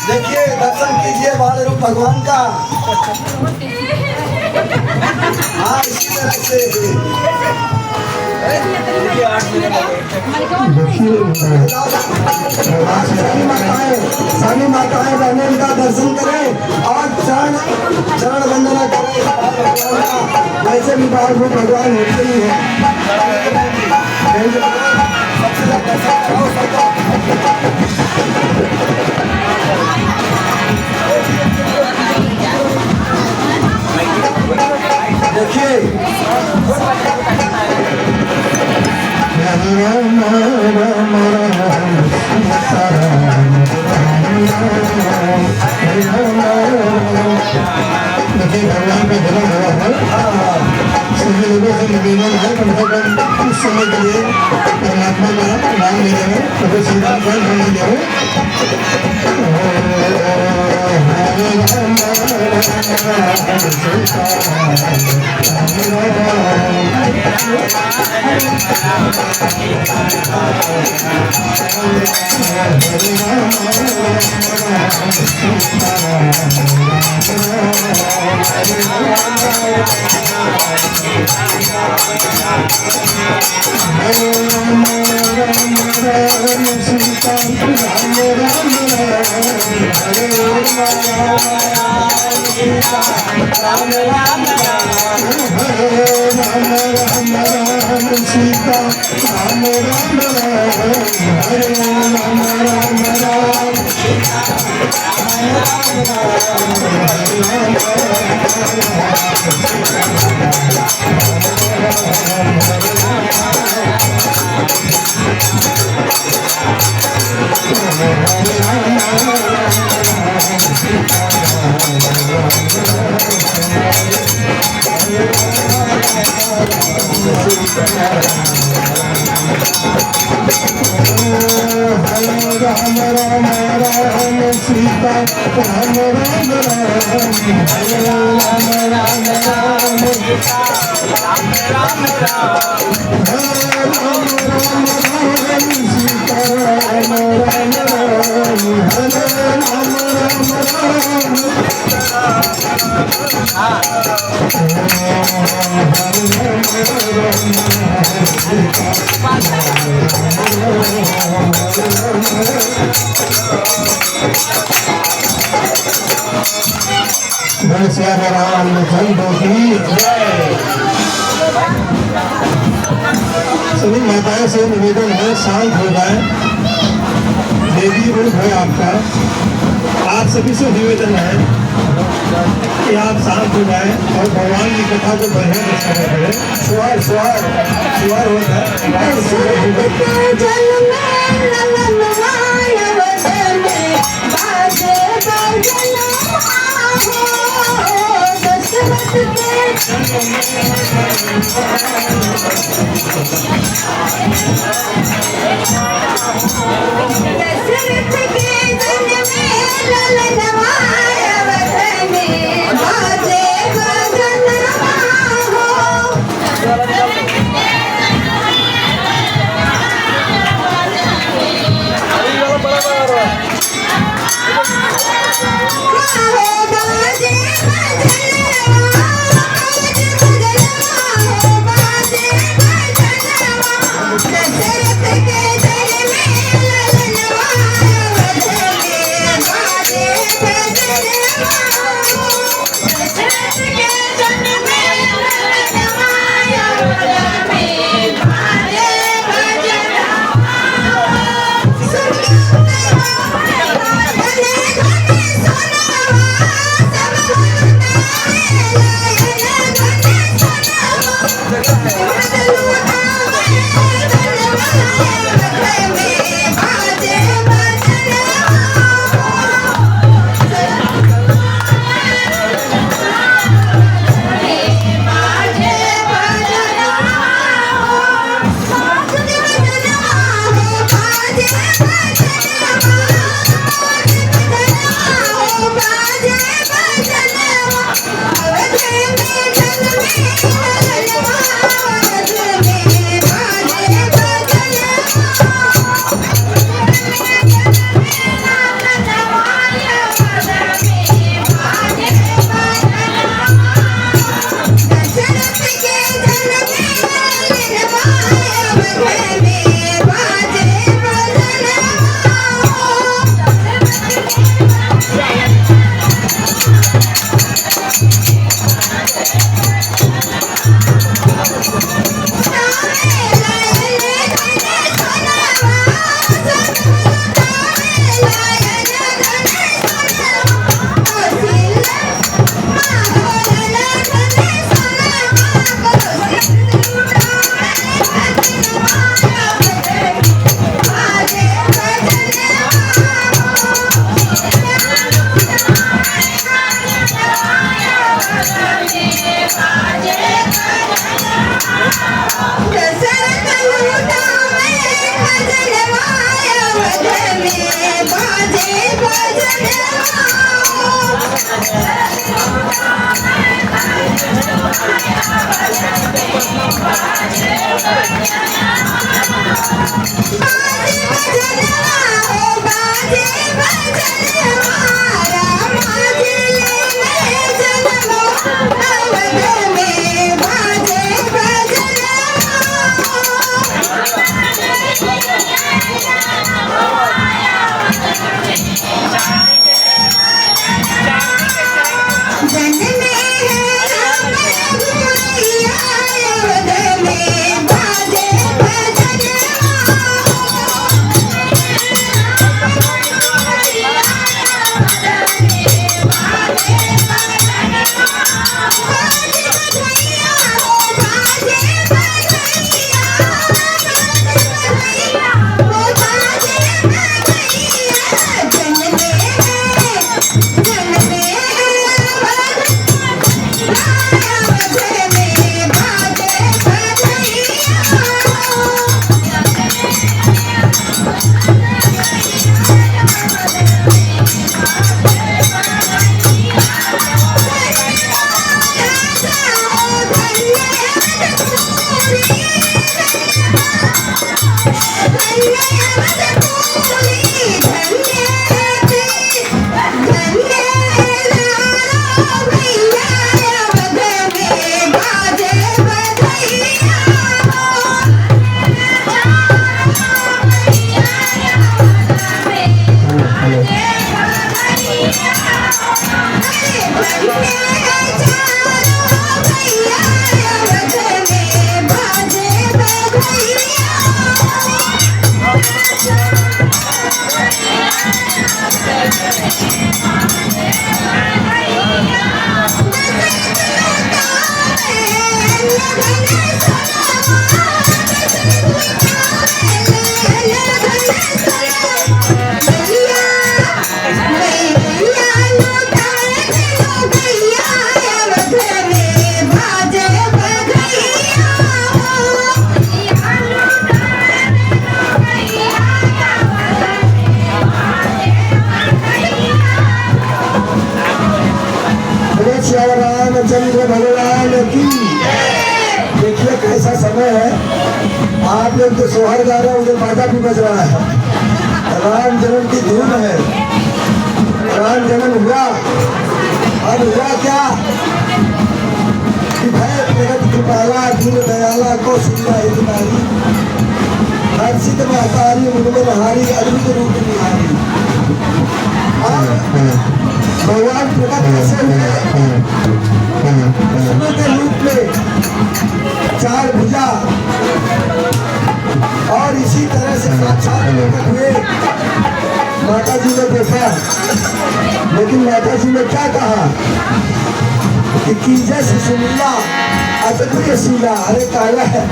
देखिए दर्शन कीजिए बाल रूप भगवान का। हाँ इसी तरह से सभी माताएं बहनों का दर्शन करें और चरण वंदना करें भगवान का। वैसे भी बाल रूप भगवान होते ही है। सबसे ज्यादा दर्शन करो सबका। देखिए भगवान का जन्म हुआ है, सभी लोगों से निवेदन है कम से कम कुछ समय के लिए परमात्मा का नाम ले रहे हैं, प्रभु श्री राम का नाम ले रहे Hare Rama, Rama Rama, Ram Ram Ram Sita Ram Ram Ram Ram Ram Ram Sita Ram Ram Ramchandra की जय। सभी माताओं से निवेदन है शांत हो जाए। देवी रूप है आपका, आप सभी से निवेदन है कि आप शांत हो जाए और भगवान की कथा को बढ़िया दर्शन करें। स्वर स्वर स्वर होता है। रामचंद्र भगवान की। देखिए कैसा समय है, आप लोग तो सोहर गा रहे हैं, उधर बाजा भी बज रहा है। राम जन्म की धूम है, राम जन्म हुआ। अब हुआ क्या कि भय प्रगट कृपाला दीन दयाला कौशल्या हितकारी, हर्षित महतारी मुनमनहारी अद्भुत रूप निहारी। भगवान प्रकट कैसे हुए? विष्णु के रूप में, चार भुजा, और इसी तरह से साक्षात प्रकट हुए। माता जी ने देखा, लेकिन माता जी ने क्या कहा कि कीजे सुशीला अद्भुत शीला। अरे काला है।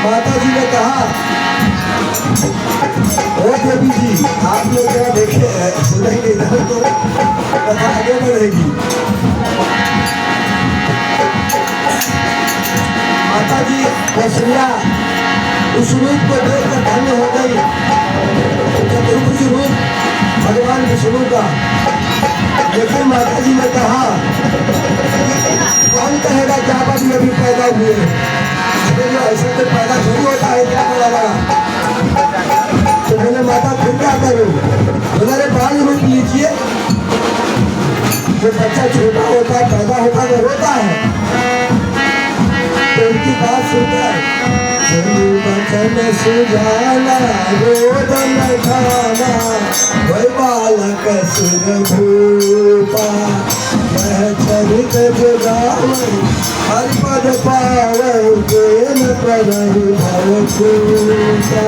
माता जी ने कहा, ओ देवी जी, आप लोग जरा देखे सुनेंगे इधर तो कथा आगे बढ़ेगी। माता जी कौशल्या उस रूप को देखकर धन्य हो गई। चतुर्भुज रूप भगवान विष्णु का। लेकिन माता जी ने कहा, कौन कहेगा क्या बात अभी पैदा हुए? ऐसा तो पैदा थोड़ी होता है, क्या पता लगा। तो मैंने माता फिर क्या करूं? बोले बाल रूप लीजिए। जो बच्चा छोटा होता है, पैदा होता है, रोता है। तो उनकी बात सुनकर बचन सुजाना रोदन खाना, वही बालक सुर भूपा, वह चरित जुगावै हरिपद पावै, प्रेम करहि भवभूता।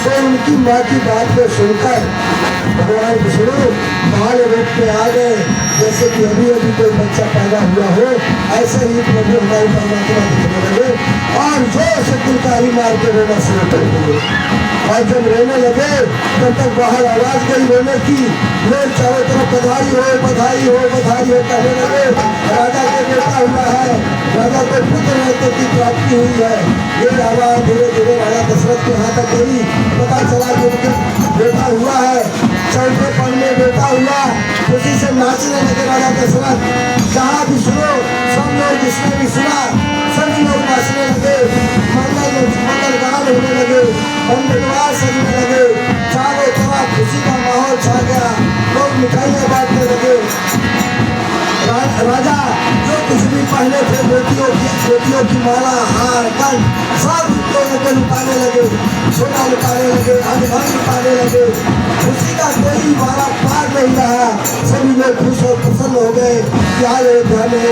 तो उनकी माँ की बात को सुनकर भगवान विष्णु बाल रूप में आ गए। जैसे कि अभी अभी कोई बच्चा पैदा हुआ हो, ऐसे ही प्रभु हमारे परमात्मा दिखने लगे और जोर से किलकारी मार के रोना शुरू कर दिए। और जब रोने लगे तब तक बाहर आवाज गई रोने की। लोग चारों तरफ बधाई हो बधाई हो बधाई हो कहने लगे। राजा के बेटा हुआ है, राजा को पुत्र रहते की प्राप्ति हुई है। ये आवाज धीरे धीरे राजा दशरथ के यहाँ तक गई। पता चला कि उनके बेटा हुआ है, चौथे पल में बेटा हुआ। खुशी से नाचने लगे राजा दशरथ। जहाँ भी सुनो, सब लोग जिसने भी सुना सभी लोग नाचने लगे। मंगल गान होने लगे, मंगलवार सजने लगे। चारों तरफ खुशी का माहौल छा गया। लोग मिठाइयाँ बांटने लगे। राजा जो कुछ भी पहले थे, मोतियों की माला, हार, कंठ, सब लोगों को लुटाने लगे। सोना लुटाने लगे, धन लुटाने लगे। खुशी का कोई वाला पार नहीं रहा। सभी लोग खुश और प्रसन्न हो गए। क्या अयोध्या में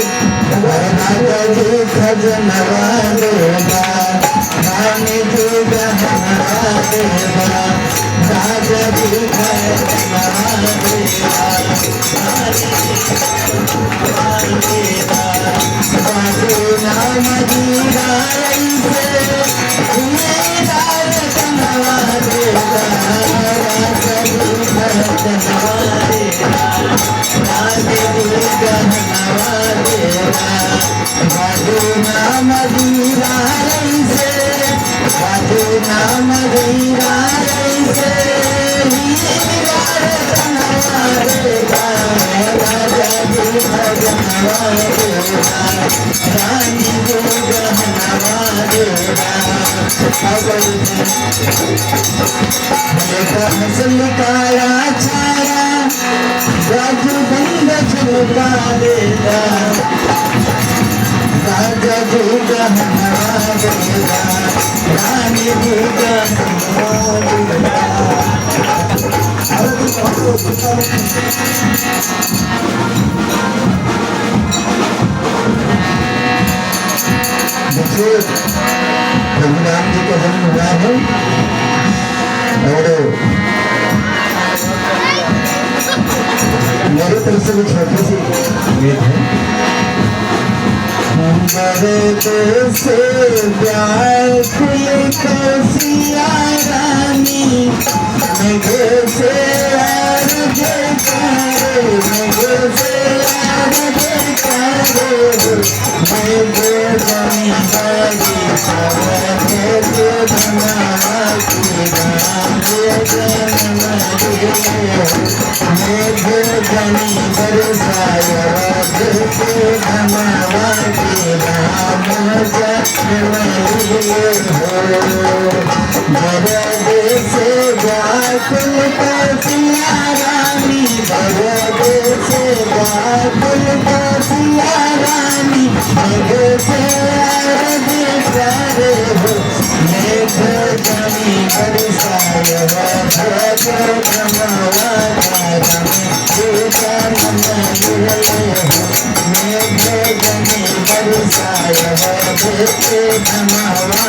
प्रभु राम जी का जन्म हुआ है और दर्द से व्याकुल कसिया रानी मगे से अर्ज करे मगे से अर्ज करे मगे जमी बागी सवरे के धमा की राम जन्म मगे जमी बरसाय के धमावा के राम जन्म दर्द से व्याकुल कसिया रानी दर्द से व्याकुल कसिया रानी मगे से अर्ज करे हो मेघ जमी बरसाय भज धमावा का जन्म मेघ जमी बरसाय भज धमावा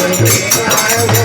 Thank you.